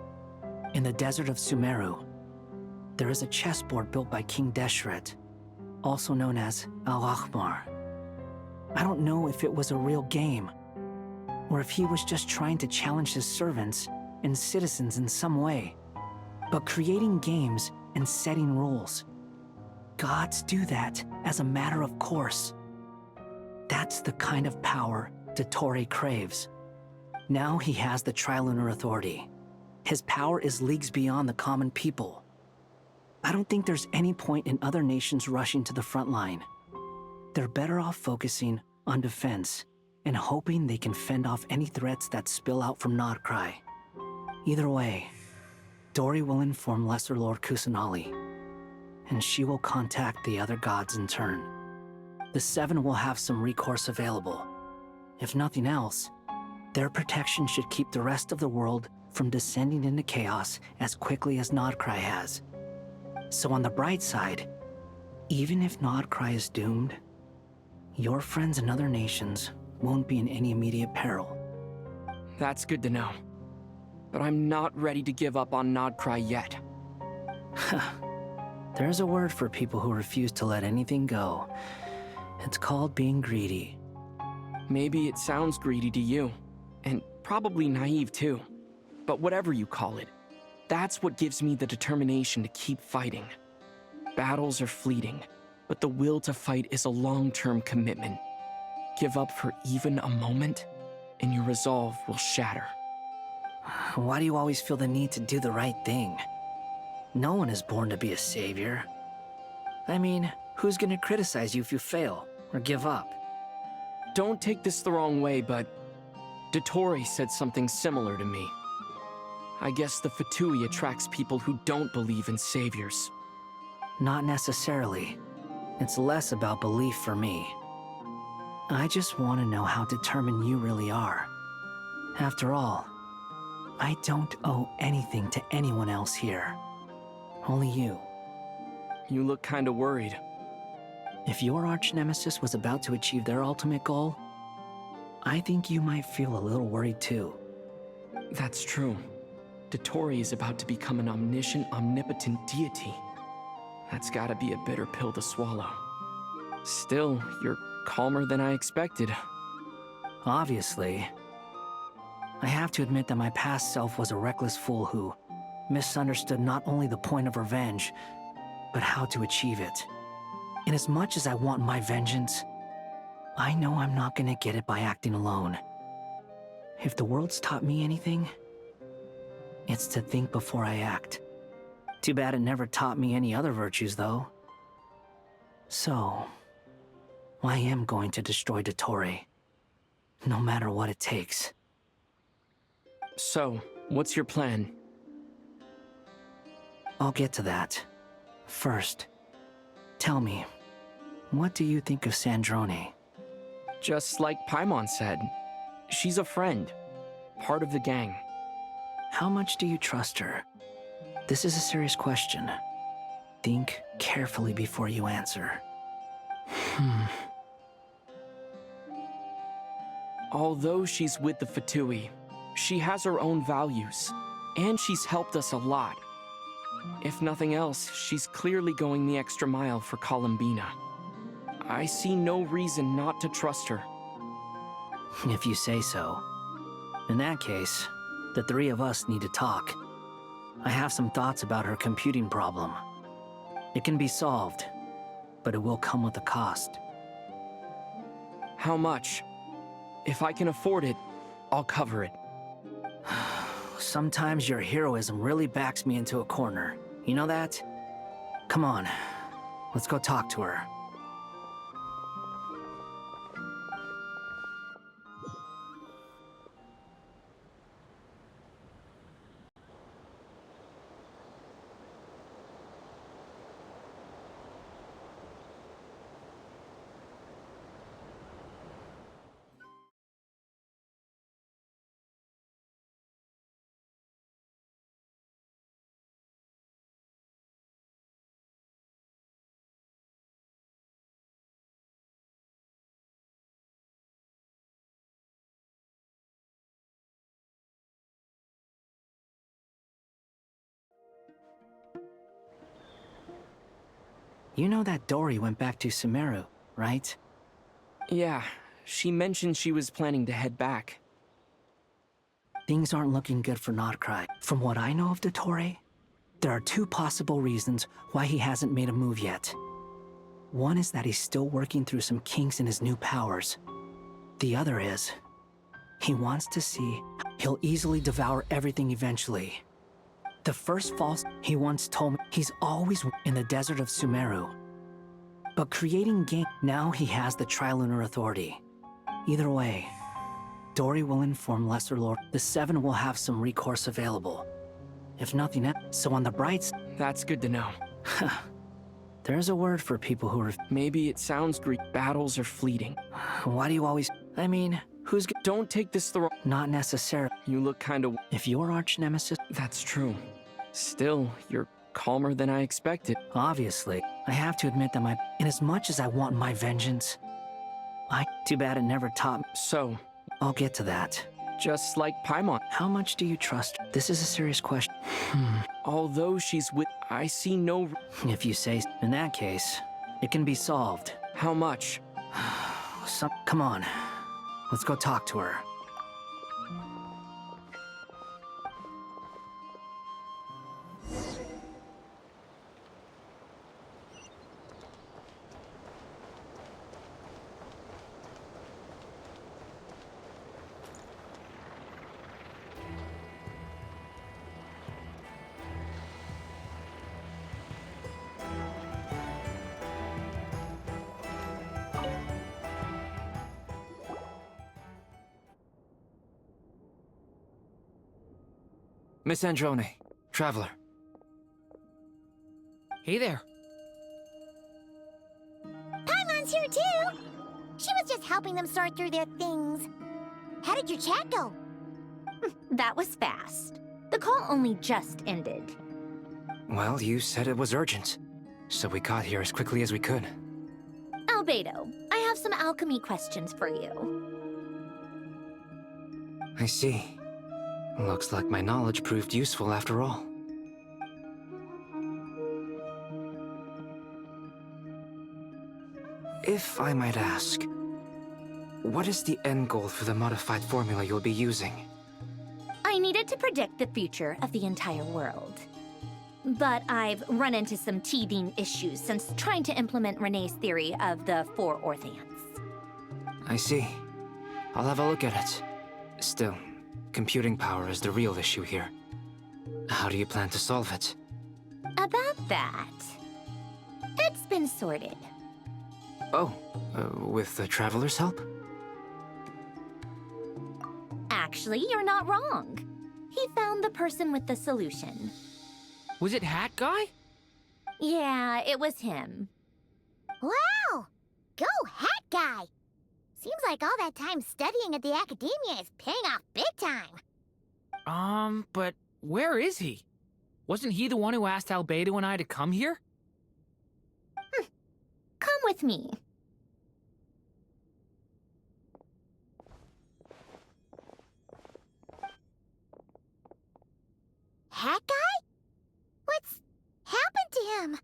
In the desert of Sumeru, there is a chessboard built by King Deshret, also known as Al-Ahmar. I don't know if it was a real game, or if he was just trying to challenge his servants and citizens in some way. But creating games and setting rules, gods do that as a matter of course. That's the kind of power Dottore craves. Now he has the Trilunar Authority. His power is leagues beyond the common people. I don't think there's any point in other nations rushing to the front line. They're better off focusing on defense and hoping they can fend off any threats that spill out from Nodcry. Either way, Dori will inform Lesser Lord Kusanali, and she will contact the other gods in turn. The Seven will have some recourse available. If nothing else, their protection should keep the rest of the world from descending into chaos as quickly as Nodcry has. So on the bright side, even if Nodcry is doomed, your friends in other nations won't be in any immediate peril. That's good to know. But I'm not ready to give up on Nodcry yet. There's a word for people who refuse to let anything go. It's called being greedy. Maybe it sounds greedy to you, and probably naive too. But whatever you call it, that's what gives me the determination to keep fighting. Battles are fleeting, but the will to fight is a long-term commitment. Give up for even a moment, and your resolve will shatter. Why do you always feel the need to do the right thing? No one is born to be a savior. I mean, who's gonna criticize you if you fail or give up? Don't take this the wrong way, but Dottore said something similar to me. I guess the Fatui attracts people who don't believe in saviors. Not necessarily. It's less about belief for me. I just want to know how determined you really are. After all, I don't owe anything to anyone else here. Only you. You look kinda worried. If your arch-nemesis was about to achieve their ultimate goal, I think you might feel a little worried too. That's true. Dottore is about to become an omniscient, omnipotent deity. That's gotta be a bitter pill to swallow. Still, you're calmer than I expected. Obviously. I have to admit that my past self was a reckless fool who misunderstood not only the point of revenge, but how to achieve it. And as much as I want my vengeance, I know I'm not gonna get it by acting alone. If the world's taught me anything, it's to think before I act. Too bad it never taught me any other virtues, though. So, I am going to destroy Dottore, no matter what it takes. So, what's your plan? I'll get to that. First, tell me, what do you think of Sandrone? Just like Paimon said, she's a friend, part of the gang. How much do you trust her? This is a serious question. Think carefully before you answer. Although she's with the Fatui, she has her own values, and she's helped us a lot. If nothing else, she's clearly going the extra mile for Columbina. I see no reason not to trust her. If you say so. In that case, the three of us need to talk. I have some thoughts about her computing problem. It can be solved, but it will come with a cost. How much? If I can afford it, I'll cover it. Sometimes your heroism really backs me into a corner. You know that? Come on, let's go talk to her. You know that Dory went back to Sumeru, right? Yeah, she mentioned she was planning to head back. Things aren't looking good for Notcry. From what I know of Dottore, there are two possible reasons why he hasn't made a move yet. One is that he's still working through some kinks in his new powers. The other is, he wants to see he'll easily devour everything eventually. The first false, he once told me he's always in the desert of Sumeru. But creating game, now he has the Trilunar Authority. Either way, Dory will inform Lesser Lord. The Seven will have some recourse available. If nothing else, so on the bright side... That's good to know. There's a word for people who are... Maybe it sounds Greek. Battles are fleeting. Why do you always... I mean, who's... Don't take this the wrong... Not necessarily. You look kind of... If your arch nemesis... That's true. Still, you're calmer than I expected. Obviously. I have to admit that inasmuch as I want my vengeance... Too bad it never taught me. So... I'll get to that. Just like Paimon. How much do you trust? This is a serious question. Although she's with... I see no... If you say... In that case, it can be solved. How much? Come on. Let's go talk to her. Miss Androne, Traveler. Hey there. Paimon's here too! She was just helping them sort through their things. How did your chat go? That was fast. The call only just ended. Well, you said it was urgent, so we got here as quickly as we could. Albedo, I have some alchemy questions for you. I see. Looks like my knowledge proved useful after all. If I might ask, what is the end goal for the modified formula you'll be using? I needed to predict the future of the entire world. But I've run into some teething issues since trying to implement Renee's theory of the four Orthants. I see. I'll have a look at it. Still, computing power is the real issue here. How do you plan to solve it? About that, it's been sorted. Oh, with the Traveler's help? Actually, you're not wrong. He found the person with the solution. Was it Hat Guy? Yeah, it was him. Wow! Go Hat Guy! Seems like all that time studying at the Academia is paying off big time. But where is he? Wasn't he the one who asked Albedo and I to come here? Come with me. Hat Guy? What's happened to him?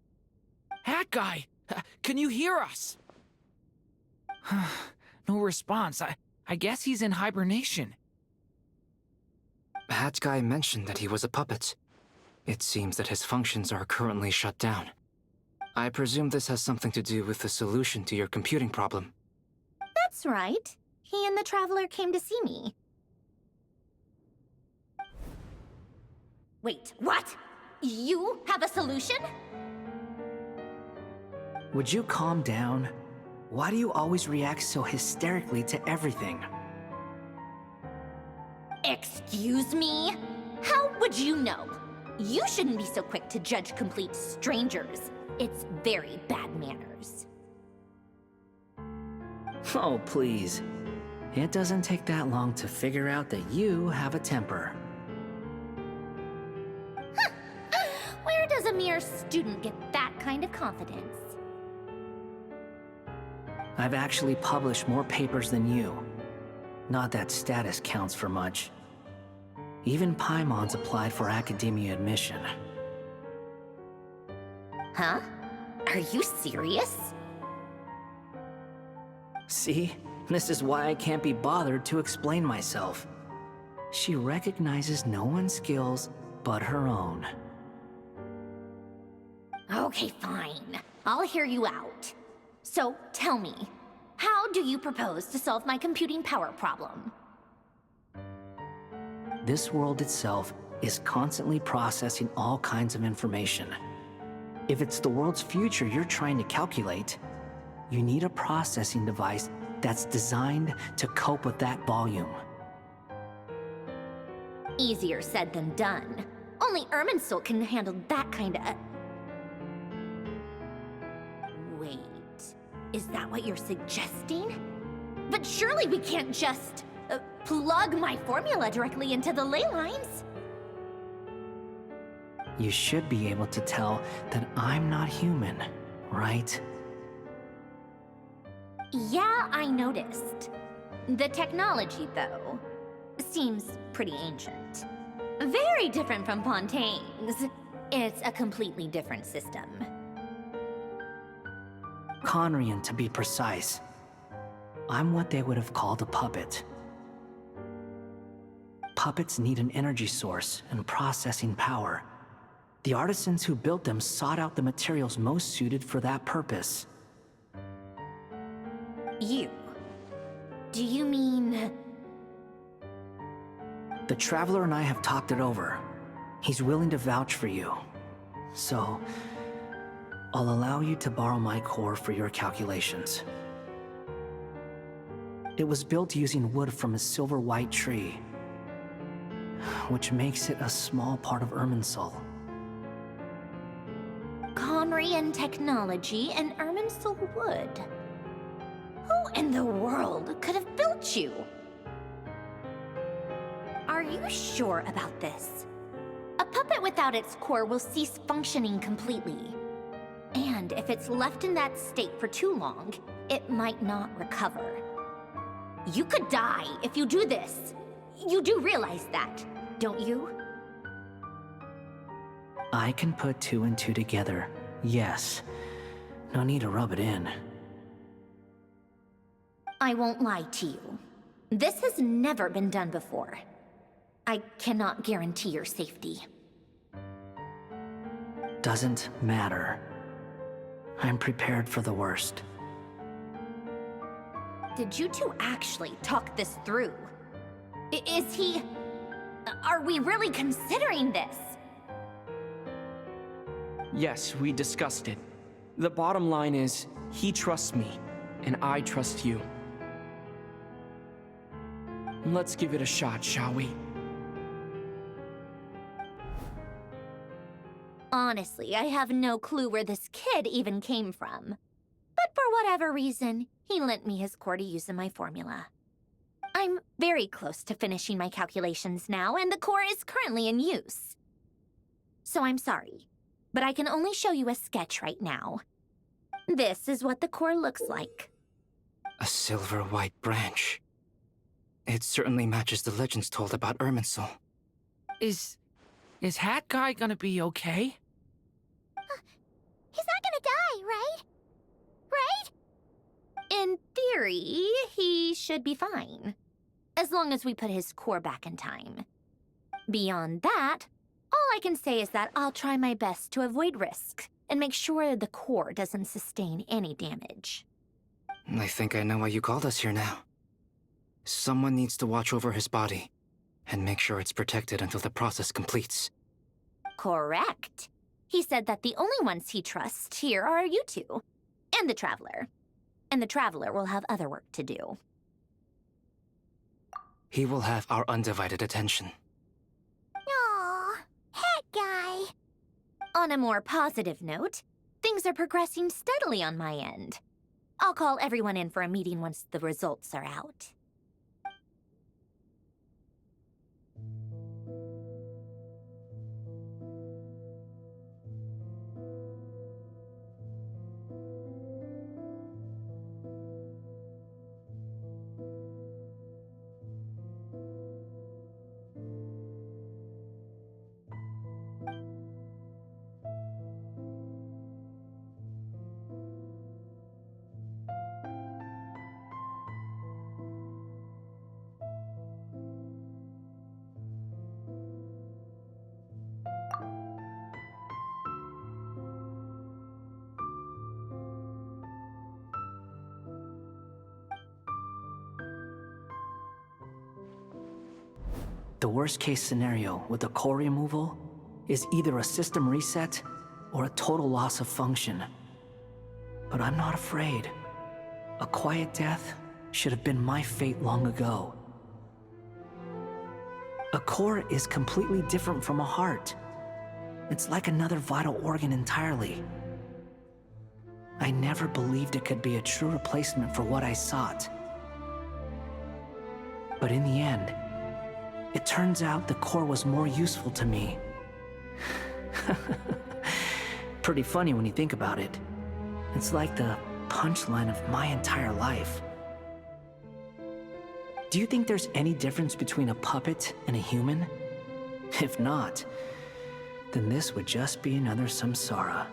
Hat Guy! Can you hear us? No response. I guess he's in hibernation. Hat Guy mentioned that he was a puppet. It seems that his functions are currently shut down. I presume this has something to do with the solution to your computing problem. That's right. He and the Traveler came to see me. Wait, what? You have a solution? Would you calm down? Why do you always react so hysterically to everything? Excuse me? How would you know? You shouldn't be so quick to judge complete strangers. It's very bad manners. Oh, please. It doesn't take that long to figure out that you have a temper. Where does a mere student get that kind of confidence? I've actually published more papers than you. Not that status counts for much. Even Paimon's applied for academia admission. Huh? Are you serious? See? This is why I can't be bothered to explain myself. She recognizes no one's skills but her own. Okay, fine. I'll hear you out. So, tell me, how do you propose to solve my computing power problem? This world itself is constantly processing all kinds of information. If it's the world's future you're trying to calculate, you need a processing device that's designed to cope with that volume. Easier said than done. Only Irminsul can handle that kind of... Wait, is that what you're suggesting? But surely we can't just plug my formula directly into the ley lines. You should be able to tell that I'm not human, right? Yeah, I noticed. The technology, though, seems pretty ancient. Very different from Fontaine's. It's a completely different system. Conrian, to be precise. I'm what they would have called a puppet. Puppets need an energy source and processing power. The artisans who built them sought out the materials most suited for that purpose. You? Do you mean... The Traveler and I have talked it over. He's willing to vouch for you. So, I'll allow you to borrow my core for your calculations. It was built using wood from a silver white tree, which makes it a small part of Irminsul. Conrian technology and Irminsul wood. Who in the world could have built you? Are you sure about this? A puppet without its core will cease functioning completely. And if it's left in that state for too long, it might not recover. You could die if you do this. You do realize that, don't you? I can put two and two together, yes. No need to rub it in. I won't lie to you. This has never been done before. I cannot guarantee your safety. Doesn't matter. I'm prepared for the worst. Did you two actually talk this through? Is he... Are we really considering this? Yes, we discussed it. The bottom line is, he trusts me, and I trust you. Let's give it a shot, shall we? Honestly, I have no clue where this kid even came from. But for whatever reason, he lent me his core to use in my formula. I'm very close to finishing my calculations now, and the core is currently in use. So I'm sorry, but I can only show you a sketch right now. This is what the core looks like. A silver white branch. It certainly matches the legends told about Irminsul. Is Hat Guy gonna be okay? He's not gonna die, right? Right? In theory, he should be fine. As long as we put his core back in time. Beyond that, all I can say is that I'll try my best to avoid risk and make sure the core doesn't sustain any damage. I think I know why you called us here now. Someone needs to watch over his body and make sure it's protected until the process completes. Correct. He said that the only ones he trusts here are you two, and the Traveler. And the Traveler will have other work to do. He will have our undivided attention. Aww, Hat Guy. On a more positive note, things are progressing steadily on my end. I'll call everyone in for a meeting once the results are out. The worst case scenario with the core removal is either a system reset or a total loss of function. But I'm not afraid. A quiet death should have been my fate long ago. A core is completely different from a heart. It's like another vital organ entirely. I never believed it could be a true replacement for what I sought. But in the end, it turns out the core was more useful to me. Pretty funny when you think about it. It's like the punchline of my entire life. Do you think there's any difference between a puppet and a human? If not, then this would just be another samsara.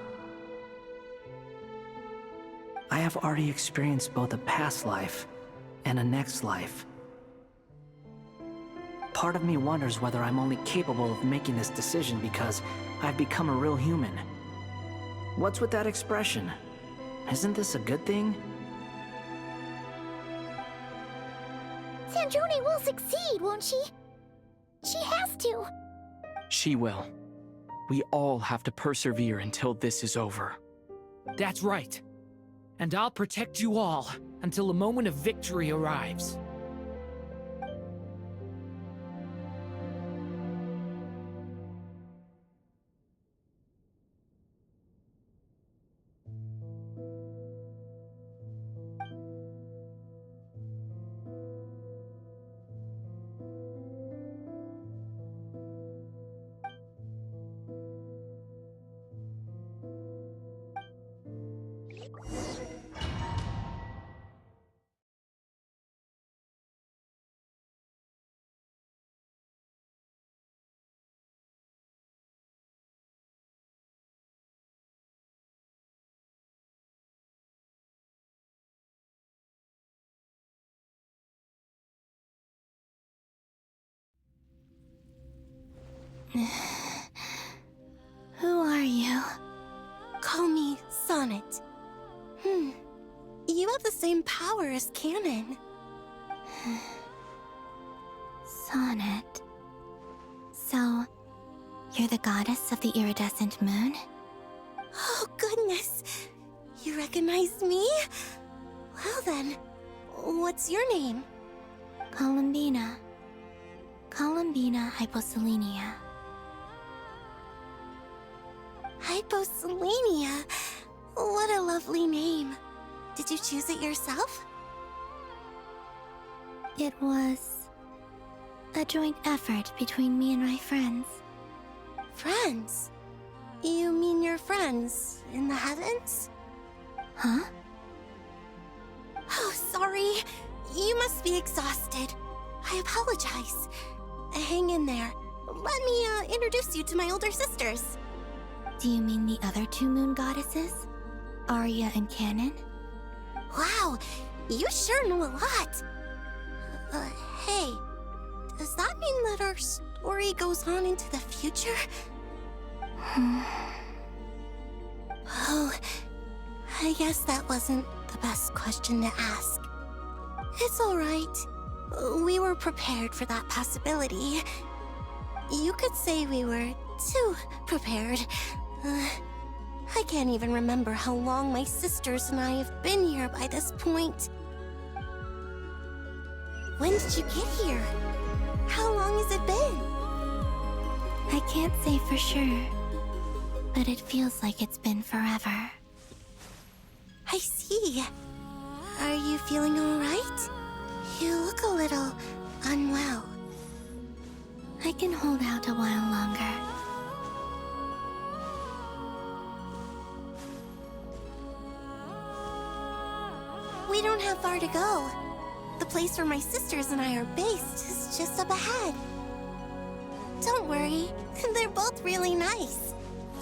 I have already experienced both a past life and a next life. Part of me wonders whether I'm only capable of making this decision because I've become a real human. What's with that expression? Isn't this a good thing? Sandrone will succeed, won't she? She has to. She will. We all have to persevere until this is over. That's right. And I'll protect you all until a moment of victory arrives. Who are you? Call me Sonnet. You have the same power as Canon. Sonnet. So, you're the goddess of the iridescent moon? Oh, goodness! You recognize me? Well then, what's your name? Columbina. Columbina Hyposelenia. Hyposelenia? What a lovely name. Did you choose it yourself? It was a joint effort between me and my friends. Friends? You mean your friends in the heavens? Huh? Oh, sorry. You must be exhausted. I apologize. Hang in there. Let me introduce you to my older sisters. Do you mean the other two moon goddesses? Arya and Canon? Wow, you sure know a lot. Hey, does that mean that our story goes on into the future? Oh, I guess that wasn't the best question to ask. It's alright. We were prepared for that possibility. You could say we were too prepared. I can't even remember how long my sisters and I have been here by this point. When did you get here? How long has it been? I can't say for sure, but it feels like it's been forever. I see. Are you feeling all right? You look a little unwell. I can hold out a while longer. We don't have far to go. The place where my sisters and I are based is just up ahead. Don't worry, they're both really nice.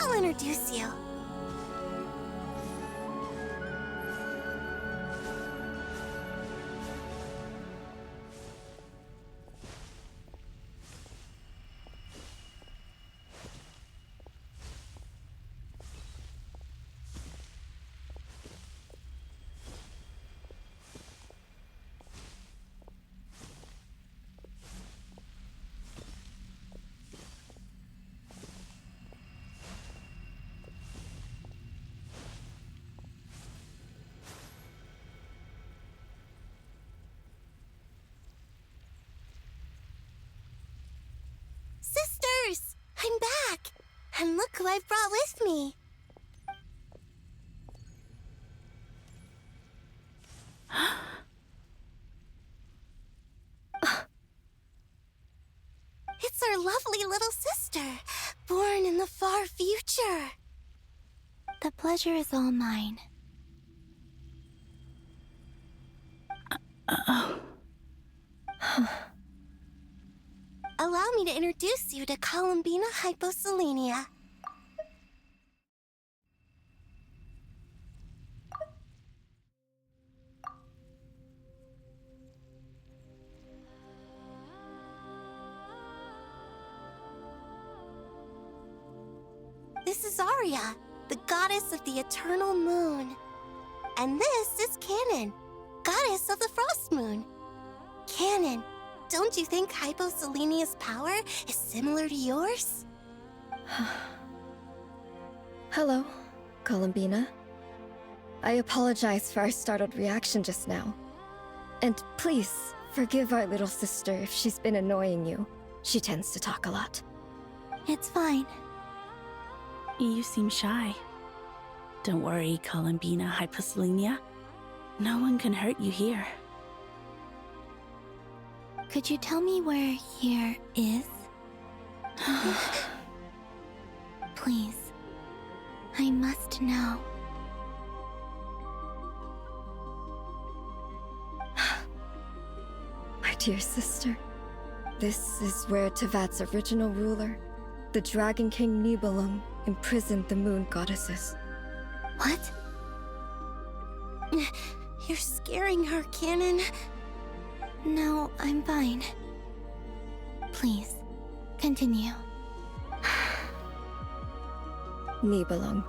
I'll introduce you. Sisters! I'm back! And look who I've brought with me! It's our lovely little sister, born in the far future. The pleasure is all mine. Allow me to introduce you to Columbina hyposelenia. This is Arya, the goddess of the eternal moon. And this is Canon, goddess of the frost moon. Canon, don't you think Hyposelenia's power is similar to yours? Hello, Columbina. I apologize for our startled reaction just now. And please, forgive our little sister if she's been annoying you. She tends to talk a lot. It's fine. You seem shy. Don't worry, Columbina Hyposelenia. No one can hurt you here. Could you tell me where here is? Please. I must know. My dear sister, this is where Tevat's original ruler, the Dragon King Nibelung, imprisoned the moon goddesses. What? You're scaring her, Canon. No, I'm fine. Please, continue. Nibelung,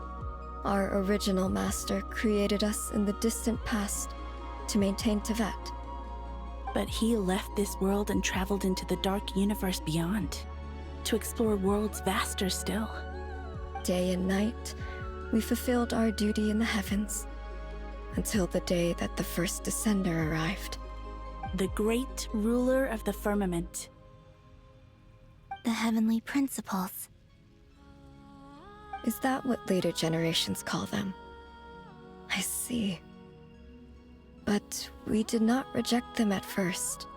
our original master, created us in the distant past to maintain Tevat. But he left this world and traveled into the dark universe beyond, to explore worlds vaster still. Day and night, we fulfilled our duty in the heavens, until the day that the first Descender arrived. The great ruler of the firmament. The heavenly principles. Is that what later generations call them? I see. But we did not reject them at first,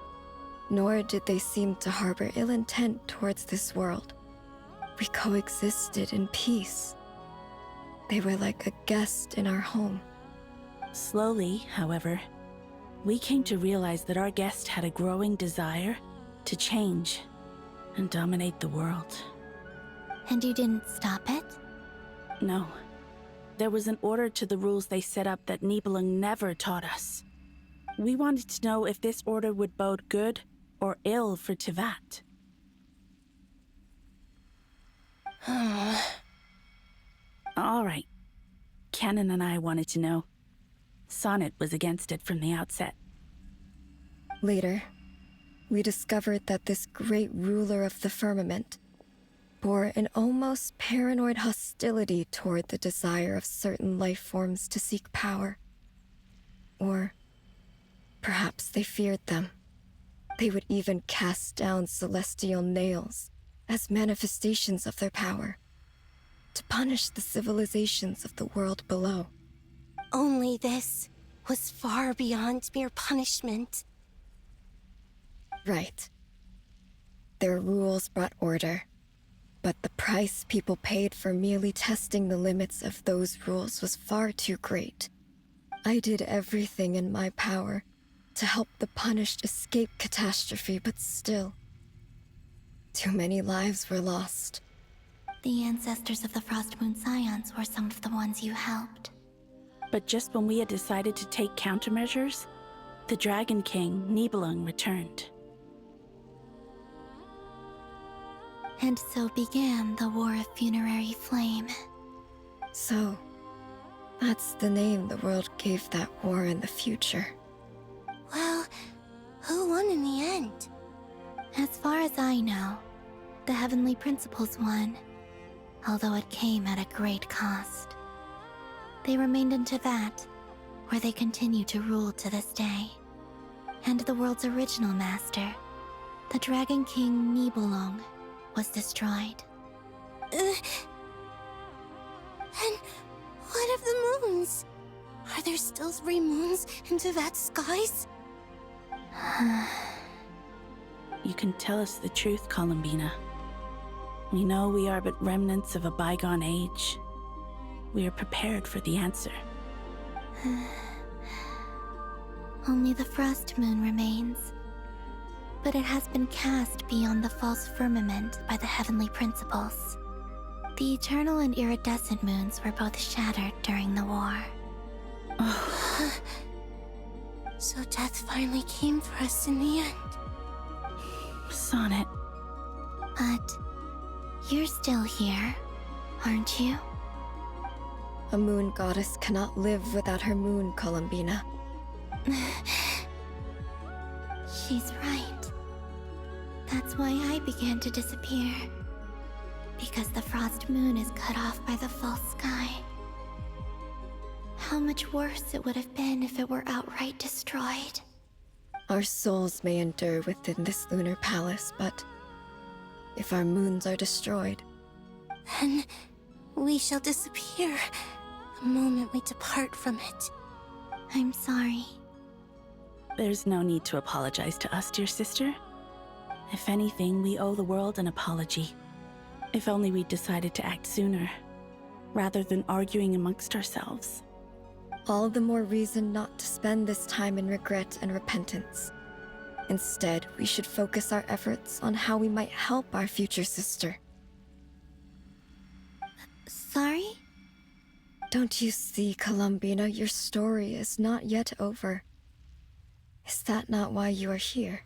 nor did they seem to harbor ill intent towards this world. We coexisted in peace. They were like a guest in our home. Slowly, however, we came to realize that our guest had a growing desire to change and dominate the world. And you didn't stop it? No. There was an order to the rules they set up that Nibelung never taught us. We wanted to know if this order would bode good or ill for Tevat. All right. Canon and I wanted to know. Sonnet was against it from the outset. Later, we discovered that this great ruler of the firmament bore an almost paranoid hostility toward the desire of certain life forms to seek power. Or perhaps they feared them. They would even cast down celestial nails as manifestations of their power, to punish the civilizations of the world below. Only this was far beyond mere punishment. Right. Their rules brought order, but the price people paid for merely testing the limits of those rules was far too great. I did everything in my power to help the punished escape catastrophe, but still, too many lives were lost. The ancestors of the Frost Moon Scions were some of the ones you helped. But just when we had decided to take countermeasures, the Dragon King, Nibelung, returned. And so began the War of Funerary Flame. So, that's the name the world gave that war in the future. Well, who won in the end? As far as I know, the Heavenly Principles won, although it came at a great cost. They remained in Tevat, where they continue to rule to this day. And the world's original master, the Dragon King Nibelung, was destroyed. And what of the moons? Are there still 3 moons in Tevat's skies? You can tell us the truth, Columbina. We know we are but remnants of a bygone age. We are prepared for the answer. Only the frost moon remains. But it has been cast beyond the false firmament by the heavenly principles. The eternal and iridescent moons were both shattered during the war. So death finally came for us in the end. Sonnet. But you're still here, aren't you? A moon goddess cannot live without her moon, Columbina. She's right. That's why I began to disappear. Because the frost moon is cut off by the false sky. How much worse it would have been if it were outright destroyed. Our souls may endure within this lunar palace, but if our moons are destroyed, then we shall disappear the moment we depart from it. I'm sorry. There's no need to apologize to us, dear sister. If anything, we owe the world an apology. If only we'd decided to act sooner, rather than arguing amongst ourselves. all the more reason not to spend this time in regret and repentance. Instead, we should focus our efforts on how we might help our future sister. Sorry? Don't you see, Columbina, your story is not yet over. Is that not why you are here?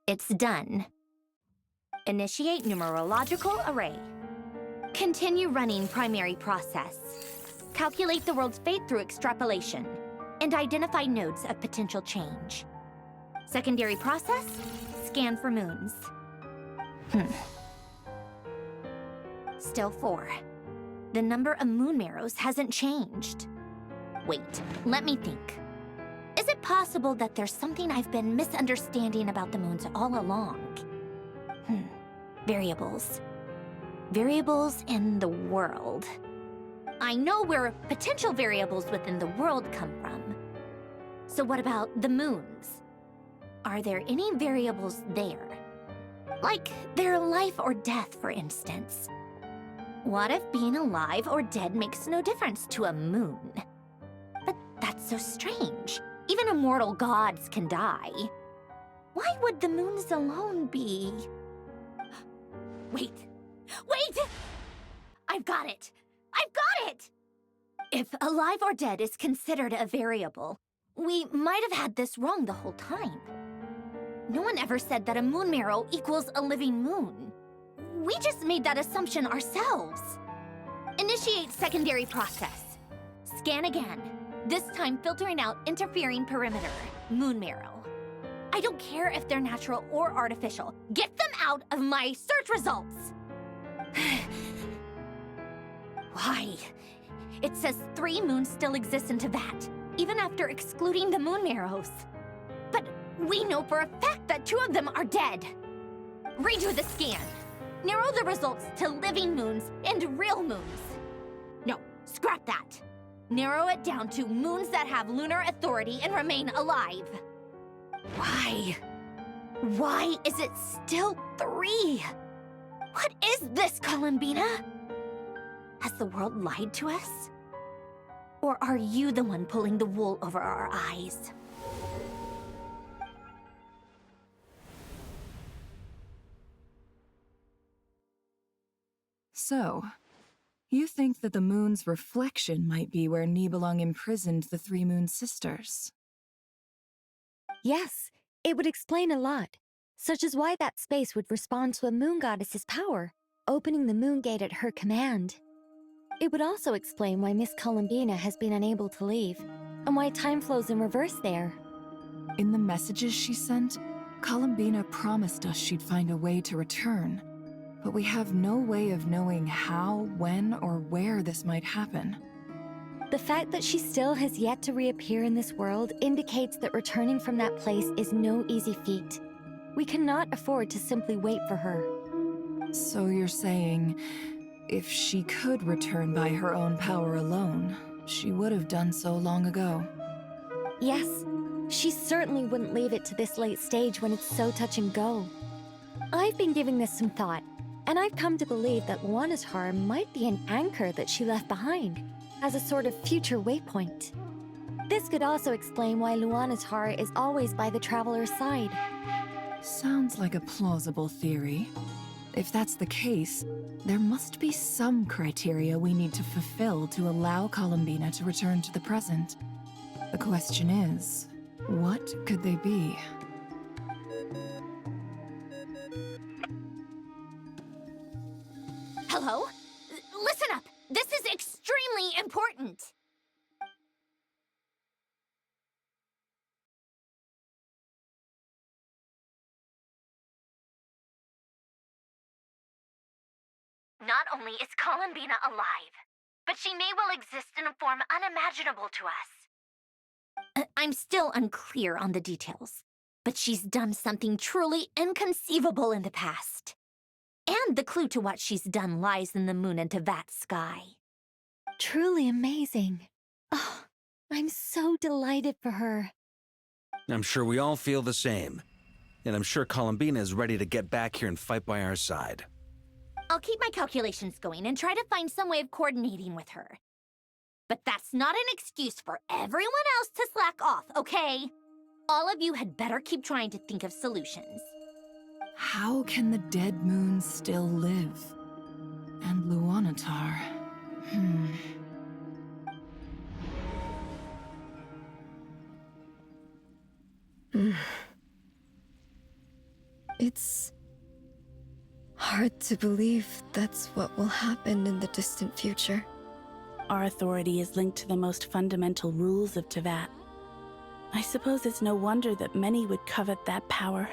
It's done. Initiate numerological array. Continue running primary process. Calculate the world's fate through extrapolation. And identify nodes of potential change. Secondary process, scan for moons. Still 4. The number of moon marrows hasn't changed. Wait, let me think. Is it possible that there's something I've been misunderstanding about the moons all along? Variables. Variables in the world. I know where potential variables within the world come from. So what about the moons? Are there any variables there? Like their life or death, for instance. What if being alive or dead makes no difference to a moon? But that's so strange. Even immortal gods can die. Why would the moons alone be? Wait! Wait! I've got it! I've got it! If alive or dead is considered a variable, we might have had this wrong the whole time. No one ever said that a moon marrow equals a living moon. We just made that assumption ourselves. Initiate secondary process. Scan again. This time filtering out interfering perimeter, moon marrow. I don't care if they're natural or artificial. Get them out of my search results! Why? It says 3 moons still exist in Tevat, even after excluding the moon marrows. But we know for a fact that 2 of them are dead. Redo the scan. Narrow the results to living moons and real moons. No, scrap that. Narrow it down to moons that have lunar authority and remain alive. Why? Why is it still 3? What is this, Columbina? Has the world lied to us? Or are you the one pulling the wool over our eyes? So, you think that the moon's reflection might be where Nibelung imprisoned the 3 moon sisters? Yes, it would explain a lot, such as why that space would respond to a moon goddess's power, opening the moon gate at her command. It would also explain why Miss Columbina has been unable to leave, and why time flows in reverse there. In the messages she sent, Columbina promised us she'd find a way to return, but we have no way of knowing how, when, or where this might happen. The fact that she still has yet to reappear in this world indicates that returning from that place is no easy feat. We cannot afford to simply wait for her. So you're saying, if she could return by her own power alone, she would have done so long ago? Yes, she certainly wouldn't leave it to this late stage when it's so touch and go. I've been giving this some thought, and I've come to believe that Luana's heart might be an anchor that she left behind, as a sort of future waypoint. This could also explain why Luana's heart is always by the Traveler's side. Sounds like a plausible theory. If that's the case, there must be some criteria we need to fulfill to allow Columbina to return to the present. The question is, what could they be? Hello? Listen up! This is extremely important! Not only is Columbina alive, but she may well exist in a form unimaginable to us. I'm still unclear on the details, but she's done something truly inconceivable in the past. And the clue to what she's done lies in the moon and Tevat sky. Truly amazing. Oh, I'm so delighted for her. I'm sure we all feel the same. And I'm sure Columbina is ready to get back here and fight by our side. I'll keep my calculations going and try to find some way of coordinating with her. But that's not an excuse for everyone else to slack off, okay? All of you had better keep trying to think of solutions. How can the dead moon still live? And Luanatar... It's hard to believe that's what will happen in the distant future. Our authority is linked to the most fundamental rules of Tevat. I suppose it's no wonder that many would covet that power.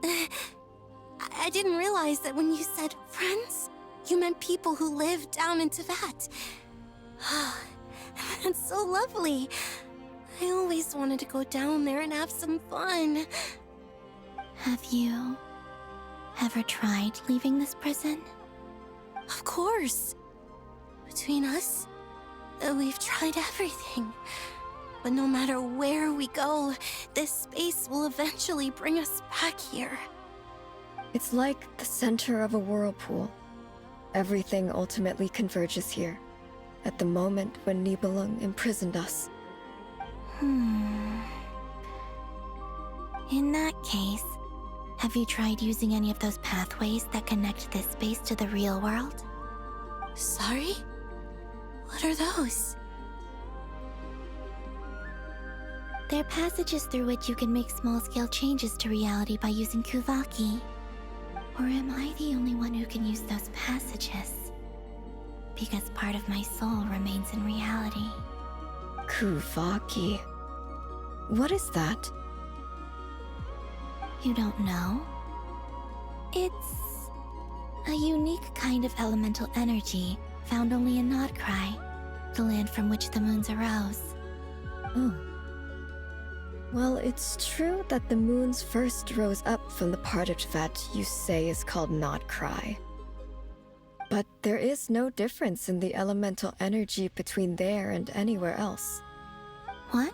I didn't realize that when you said friends, you meant people who live down in Tevat. That's so lovely. I always wanted to go down there and have some fun. Have you ever tried leaving this prison? Of course. Between us, we've tried everything. But no matter where we go, this space will eventually bring us back here. It's like the center of a whirlpool. Everything ultimately converges here, at the moment when Nibelung imprisoned us. In that case, have you tried using any of those pathways that connect this space to the real world? Sorry? What are those? They're passages through which you can make small-scale changes to reality by using Kuvaki. Or am I the only one who can use those passages? Because part of my soul remains in reality. Kuvaki. What is that? You don't know? It's a unique kind of elemental energy found only in Nodcry, the land from which the moons arose. Oh. Well, it's true that the moons first rose up from the part of Tevat you say is called Nodcry. But there is no difference in the elemental energy between there and anywhere else. What?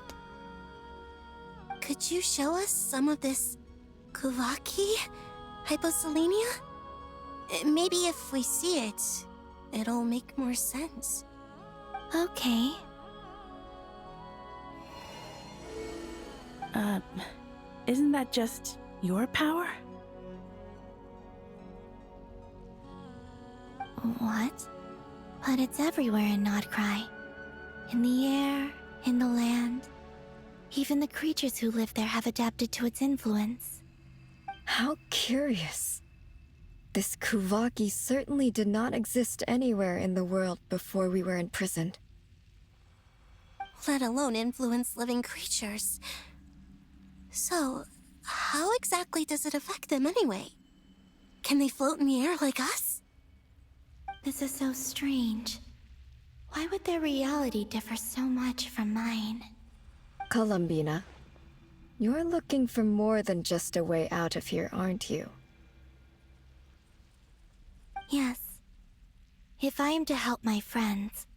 Could you show us some of this Kuvaki hyposelenia? Maybe if we see it, it'll make more sense. Okay. Isn't that just your power? What? But it's everywhere in Nodcry. In the air, in the land. Even the creatures who live there have adapted to its influence. How curious. This Kuvaki certainly did not exist anywhere in the world before we were imprisoned. Let alone influence living creatures. So, how exactly does it affect them anyway? Can they float in the air like us? This is so strange. Why would their reality differ so much from mine? Columbina, you're looking for more than just a way out of here, aren't you? Yes. If I am to help my friends,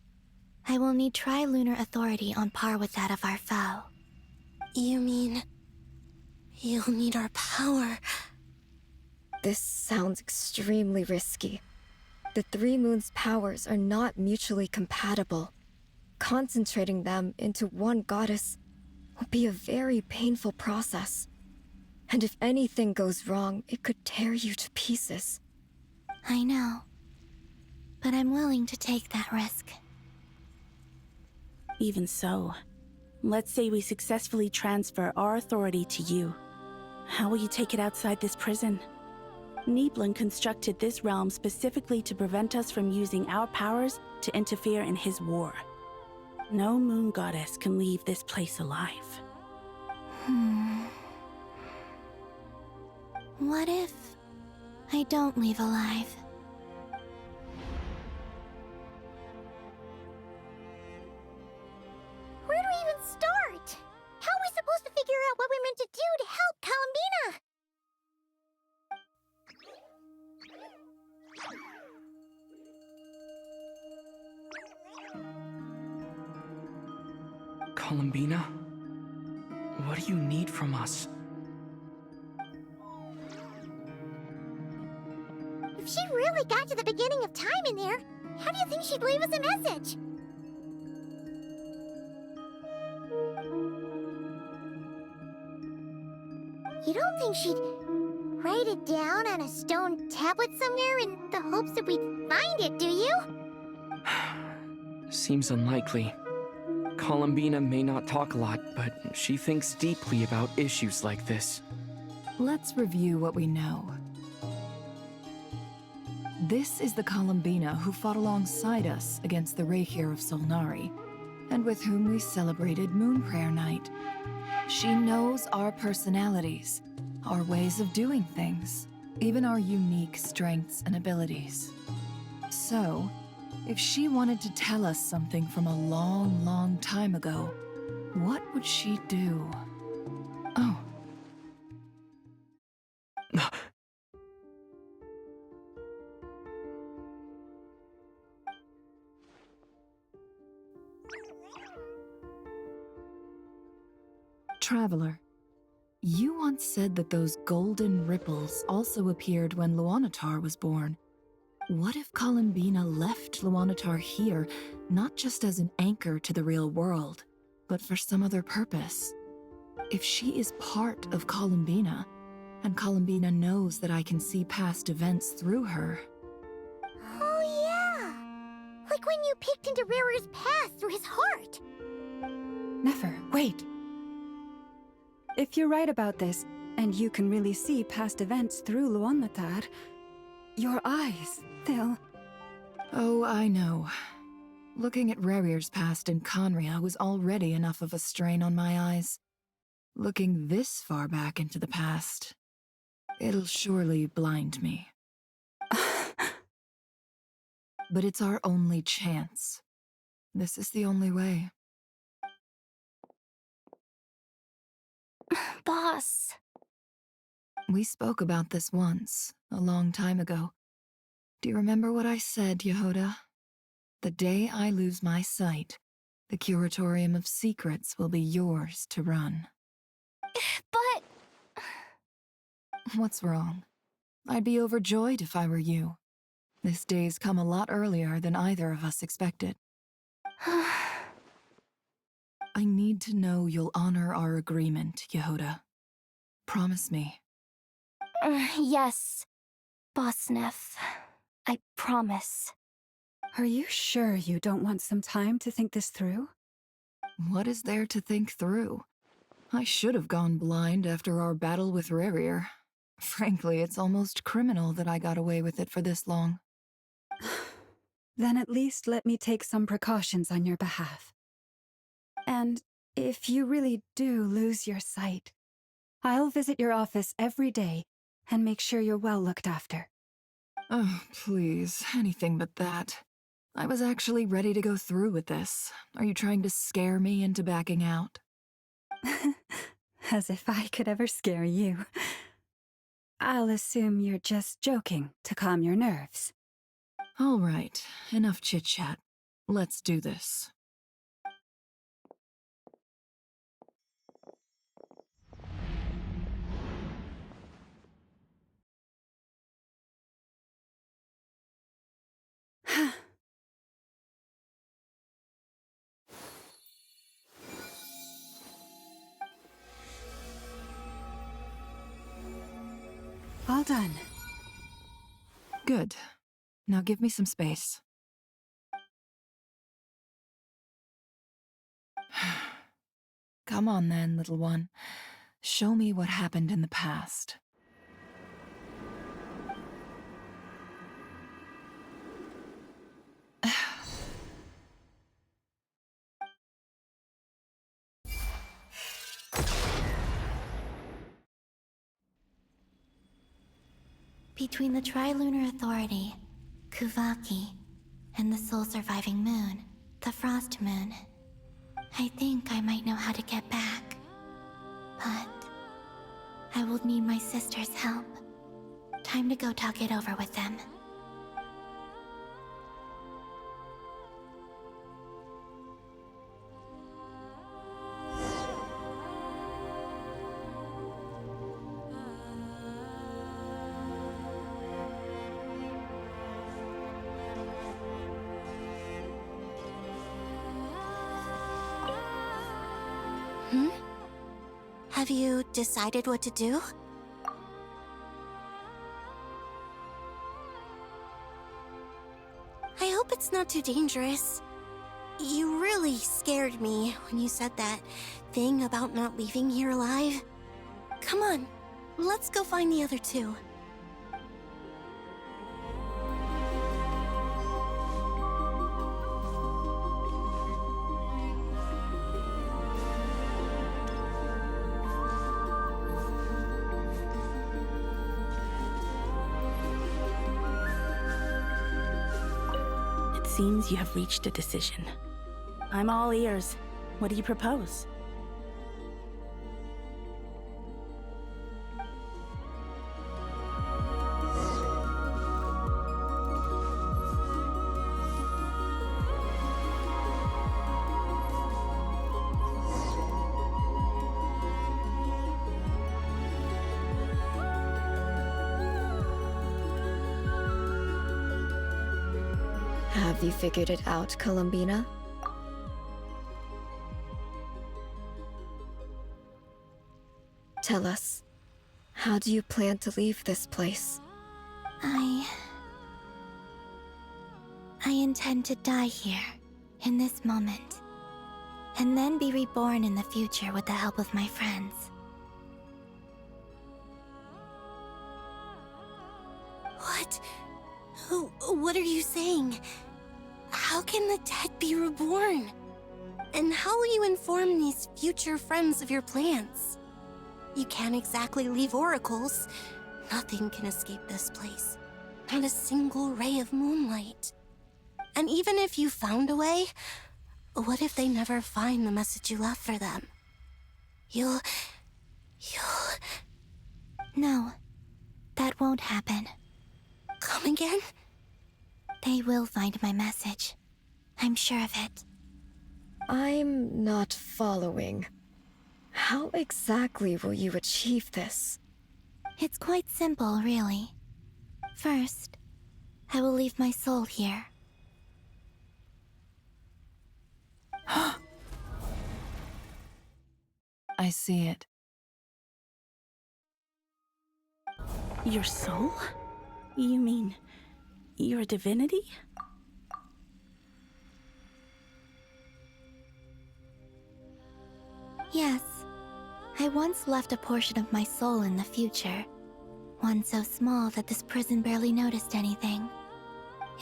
I will need tri-lunar authority on par with that of our foe. You mean... you'll need our power? This sounds extremely risky. The three moons' powers are not mutually compatible. Concentrating them into one goddess will be a very painful process. And if anything goes wrong, it could tear you to pieces. I know. But I'm willing to take that risk. Even so, let's say we successfully transfer our authority to you. How will you take it outside this prison? Nibelung constructed this realm specifically to prevent us from using our powers to interfere in his war. No moon goddess can leave this place alive. What if I don't leave alive? Where do we even start? How are we supposed to figure out what we're meant to do to help Columbina? Columbina? What do you need from us? If she really got to the beginning of time in there, how do you think she'd leave us a message? You don't think she'd write it down on a stone tablet somewhere in the hopes that we'd find it, do you? Seems unlikely. Columbina may not talk a lot, but she thinks deeply about issues like this. Let's review what we know. This is the Columbina who fought alongside us against the Reikir of Solnari, and with whom we celebrated Moon Prayer Night. She knows our personalities, our ways of doing things, even our unique strengths and abilities. So, if she wanted to tell us something from a long, long time ago, what would she do? Oh. Traveler, you once said that those golden ripples also appeared when Luanatar was born. What if Columbina left Luanatar here, not just as an anchor to the real world, but for some other purpose? If she is part of Columbina, and Columbina knows that I can see past events through her... Oh yeah! Like when you peeked into Rarer's past through his heart! Nefer, wait! If you're right about this, and you can really see past events through Luanatar, your eyes, they'll... Oh, I know. Looking at Rerir's past in Conria was already enough of a strain on my eyes. Looking this far back into the past, it'll surely blind me. But it's our only chance. This is the only way. Boss. We spoke about this once, a long time ago. Do you remember what I said, Yehoda? The day I lose my sight, the Curatorium of Secrets will be yours to run. But... What's wrong? I'd be overjoyed if I were you. This day's come a lot earlier than either of us expected. I need to know you'll honor our agreement, Yehoda. Promise me. Yes, Boss Neff. I promise. Are you sure you don't want some time to think this through? What is there to think through? I should have gone blind after our battle with Rerir. Frankly, it's almost criminal that I got away with it for this long. Then at least let me take some precautions on your behalf. And if you really do lose your sight, I'll visit your office every day and make sure you're well looked after. Oh, please, anything but that. I was actually ready to go through with this. Are you trying to scare me into backing out? As if I could ever scare you. I'll assume you're just joking to calm your nerves. All right, enough chit-chat. Let's do this. All done. Good. Now give me some space. Come on then, little one. Show me what happened in the past. Between the Trilunar Authority, Kuvaki, and the soul-surviving moon, the Frost Moon, I think I might know how to get back. But I will need my sister's help. Time to go talk it over with them. Have you decided what to do? I hope it's not too dangerous. You really scared me when you said that thing about not leaving here alive. Come on, let's go find the other two. Seems you have reached a decision. I'm all ears. What do you propose? Have you figured it out, Columbina? Tell us, how do you plan to leave this place? I intend to die here, in this moment, and then be reborn in the future with the help of my friends. What? What are you saying? How can the dead be reborn? And how will you inform these future friends of your plans? You can't exactly leave oracles. Nothing can escape this place. Not a single ray of moonlight. And even if you found a way, what if they never find the message you left for them? You'll... No, that won't happen. Come again? They will find my message. I'm sure of it. I'm not following. How exactly will you achieve this? It's quite simple, really. First, I will leave my soul here. I see it. Your soul? You mean you're a divinity? Yes. I once left a portion of my soul in the future. One so small that this prison barely noticed anything.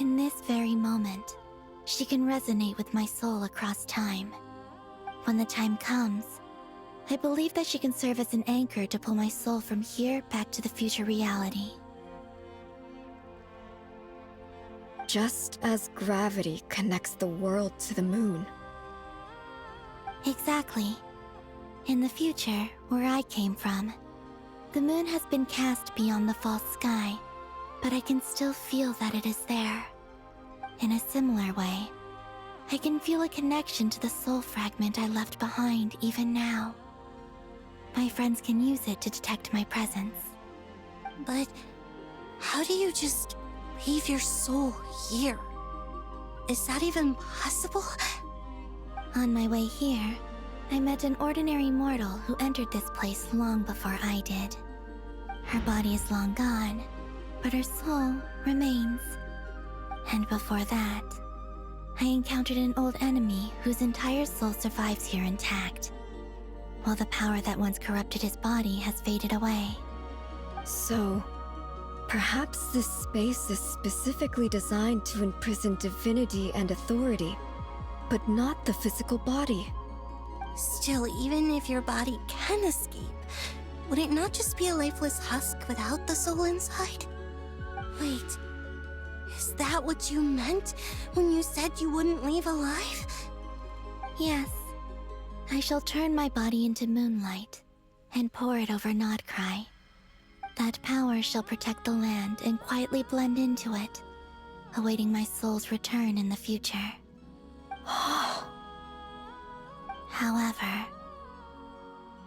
In this very moment, she can resonate with my soul across time. When the time comes, I believe that she can serve as an anchor to pull my soul from here back to the future reality. Just as gravity connects the world to the moon. Exactly. In the future, where I came from, the moon has been cast beyond the false sky, but I can still feel that it is there. In a similar way, I can feel a connection to the soul fragment I left behind even now. My friends can use it to detect my presence. But how do you just leave your soul here? Is that even possible? On my way here, I met an ordinary mortal who entered this place long before I did. Her body is long gone, but her soul remains. And before that, I encountered an old enemy whose entire soul survives here intact, while the power that once corrupted his body has faded away. So, perhaps this space is specifically designed to imprison divinity and authority, but not the physical body. Still, even if your body can escape, would it not just be a lifeless husk without the soul inside? Wait, is that what you meant when you said you wouldn't leave alive? Yes. I shall turn my body into moonlight and pour it over Nodcry. That power shall protect the land and quietly blend into it, awaiting my soul's return in the future. However,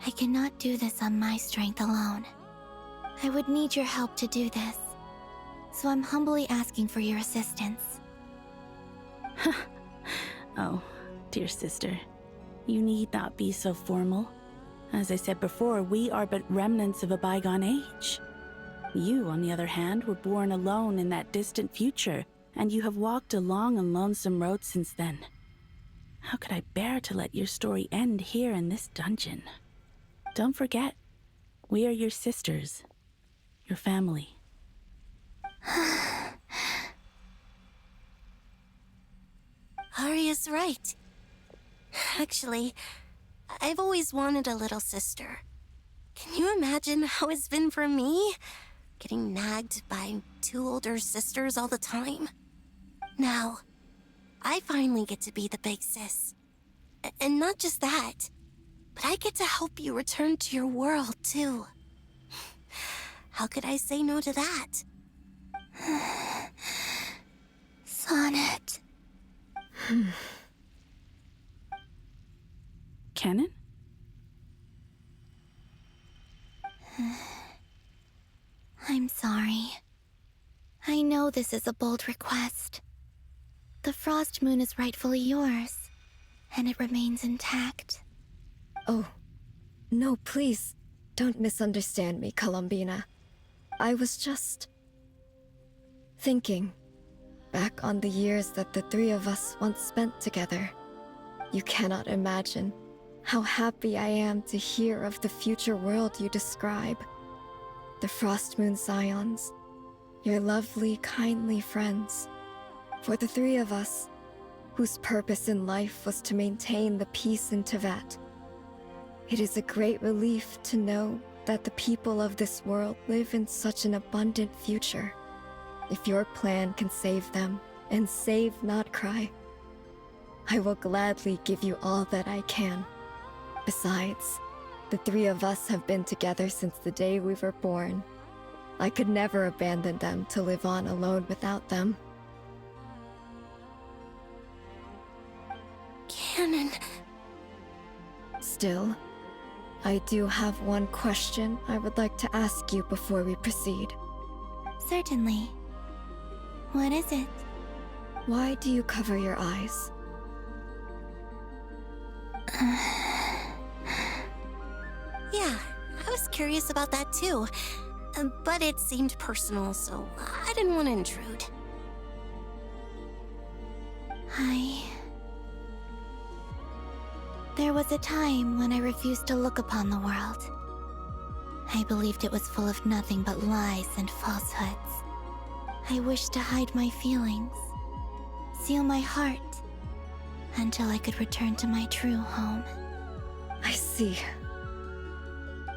I cannot do this on my strength alone. I would need your help to do this, so I'm humbly asking for your assistance. Oh, dear sister, you need not be so formal. As I said before, we are but remnants of a bygone age. You, on the other hand, were born alone in that distant future, and you have walked a long and lonesome road since then. How could I bear to let your story end here in this dungeon? Don't forget, we are your sisters, your family. Arya's right. Actually, I've always wanted a little sister. Can you imagine how it's been for me? Getting nagged by 2 older sisters all the time. Now, I finally get to be the big sis. And not just that, but I get to help you return to your world, too. How could I say no to that? Sonnet. Canon? I'm sorry. I know this is a bold request. The Frost Moon is rightfully yours, and it remains intact. Oh, no, please, don't misunderstand me, Columbina. I was just thinking back on the years that the 3 of us once spent together. You cannot imagine how happy I am to hear of the future world you describe. The Frost Moon Scions, your lovely, kindly friends. For the 3 of us, whose purpose in life was to maintain the peace in Teyvat. It is a great relief to know that the people of this world live in such an abundant future. If your plan can save them, and save Nodcry, I will gladly give you all that I can. Besides, the 3 of us have been together since the day we were born. I could never abandon them to live on alone without them. Canon. Still, I do have one question I would like to ask you before we proceed. Certainly. What is it? Why do you cover your eyes? Yeah, I was curious about that too. But it seemed personal, so I didn't want to intrude. There was a time when I refused to look upon the world. I believed it was full of nothing but lies and falsehoods. I wished to hide my feelings, seal my heart, until I could return to my true home. I see.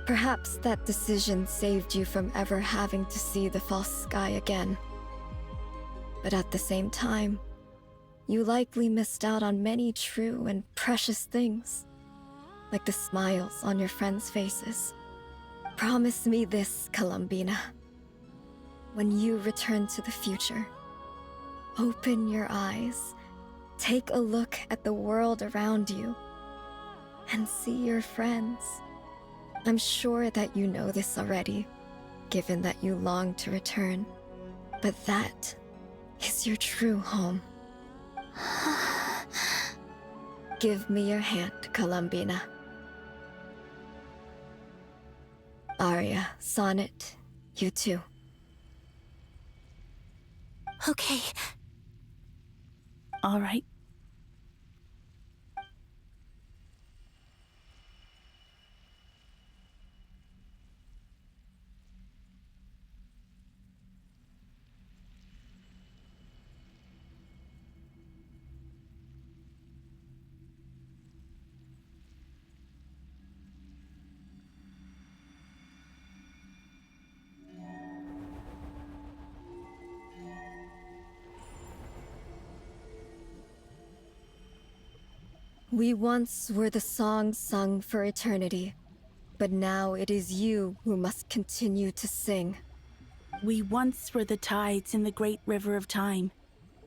Perhaps that decision saved you from ever having to see the false sky again. But at the same time, you likely missed out on many true and precious things, like the smiles on your friends' faces. Promise me this, Columbina. When you return to the future, open your eyes, take a look at the world around you, and see your friends. I'm sure that you know this already, given that you long to return, but that is your true home. Give me your hand, Columbina. Aria, Sonnet, you too. Okay. All right. We once were the song sung for eternity, but now it is you who must continue to sing. We once were the tides in the great river of time,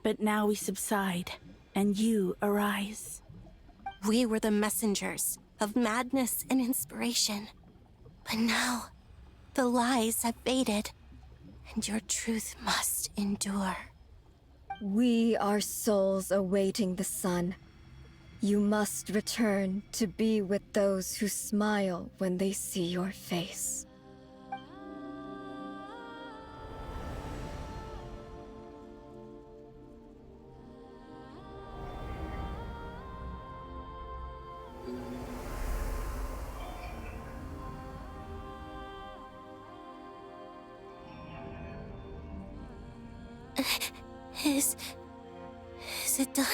but now we subside, and you arise. We were the messengers of madness and inspiration. But now, the lies have faded, and your truth must endure. We are souls awaiting the sun. You must return to be with those who smile when they see your face. Is it done?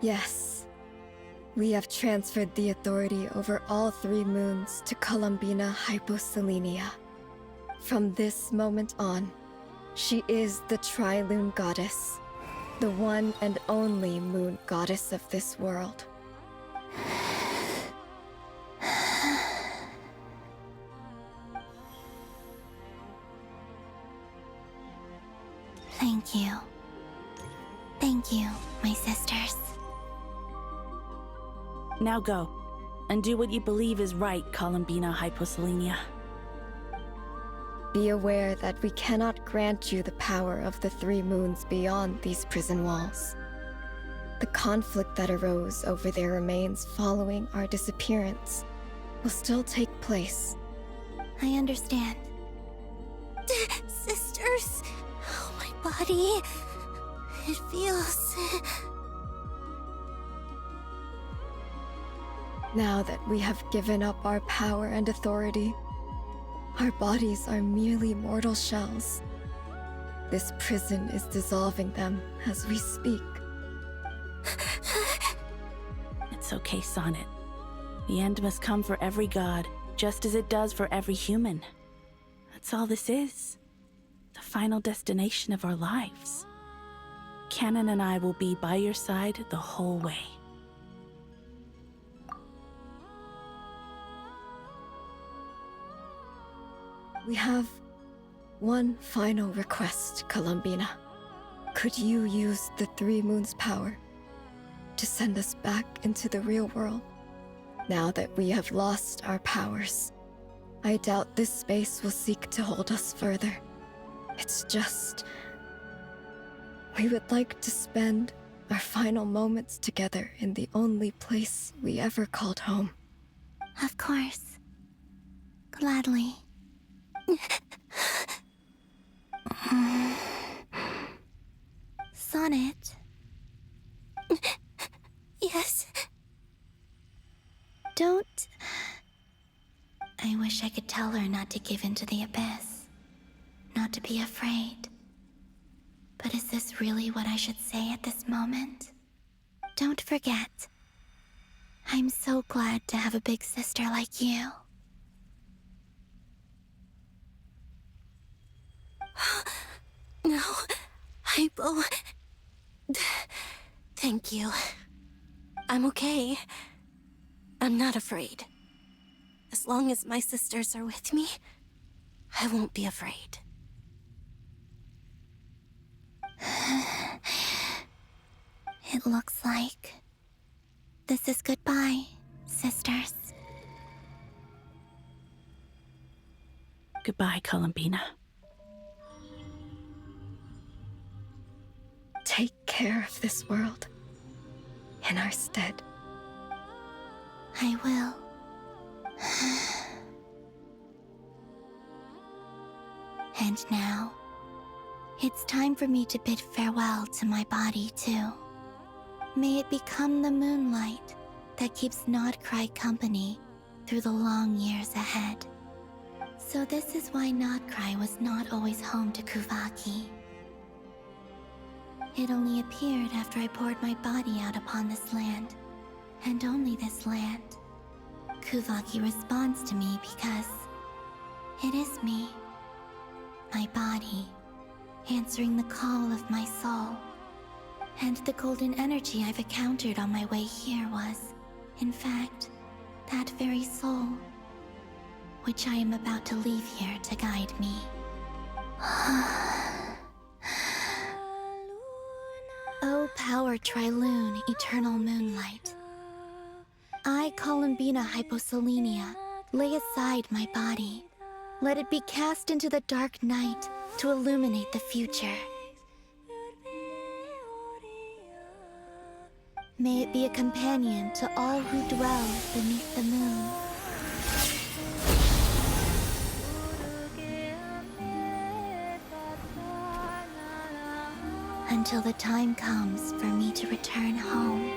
Yes. We have transferred the authority over all 3 moons to Columbina Hyposelenia. From this moment on, she is the Tri-Lune Goddess, the one and only moon goddess of this world. Thank you. Thank you, my sisters. Now go, and do what you believe is right, Columbina Hyposelenia. Be aware that we cannot grant you the power of the 3 moons beyond these prison walls. The conflict that arose over their remains following our disappearance will still take place. I understand. Sisters, oh, my body. It feels... Now that we have given up our power and authority, our bodies are merely mortal shells. This prison is dissolving them as we speak. It's okay, Sonnet. The end must come for every god, just as it does for every human. That's all this is. The final destination of our lives. Canon and I will be by your side the whole way. We have one final request, Columbina. Could you use the 3 moons' power to send us back into the real world? Now that we have lost our powers, I doubt this space will seek to hold us further. It's just... we would like to spend our final moments together in the only place we ever called home. Of course. Gladly. Sonnet? Yes? Don't... I wish I could tell her not to give in to the abyss. Not to be afraid. But is this really what I should say at this moment? Don't forget. I'm so glad to have a big sister like you. No, Oh, thank you. I'm okay. I'm not afraid. As long as my sisters are with me, I won't be afraid. It looks like this is goodbye, sisters. Goodbye, Columbina. Take care of this world in our stead. I will. And now, it's time for me to bid farewell to my body, too. May it become the moonlight that keeps Nodcry company through the long years ahead. So this is why Nodcry was not always home to Kuvaki. It only appeared after I poured my body out upon this land, and only this land. Kuvaki responds to me because it is me, my body, answering the call of my soul. And the golden energy I've encountered on my way here was, in fact, that very soul, which I am about to leave here to guide me. O power Trilune, eternal moonlight. I, Columbina Hyposelenia, lay aside my body. Let it be cast into the dark night to illuminate the future. May it be a companion to all who dwell beneath the moon. Until the time comes for me to return home.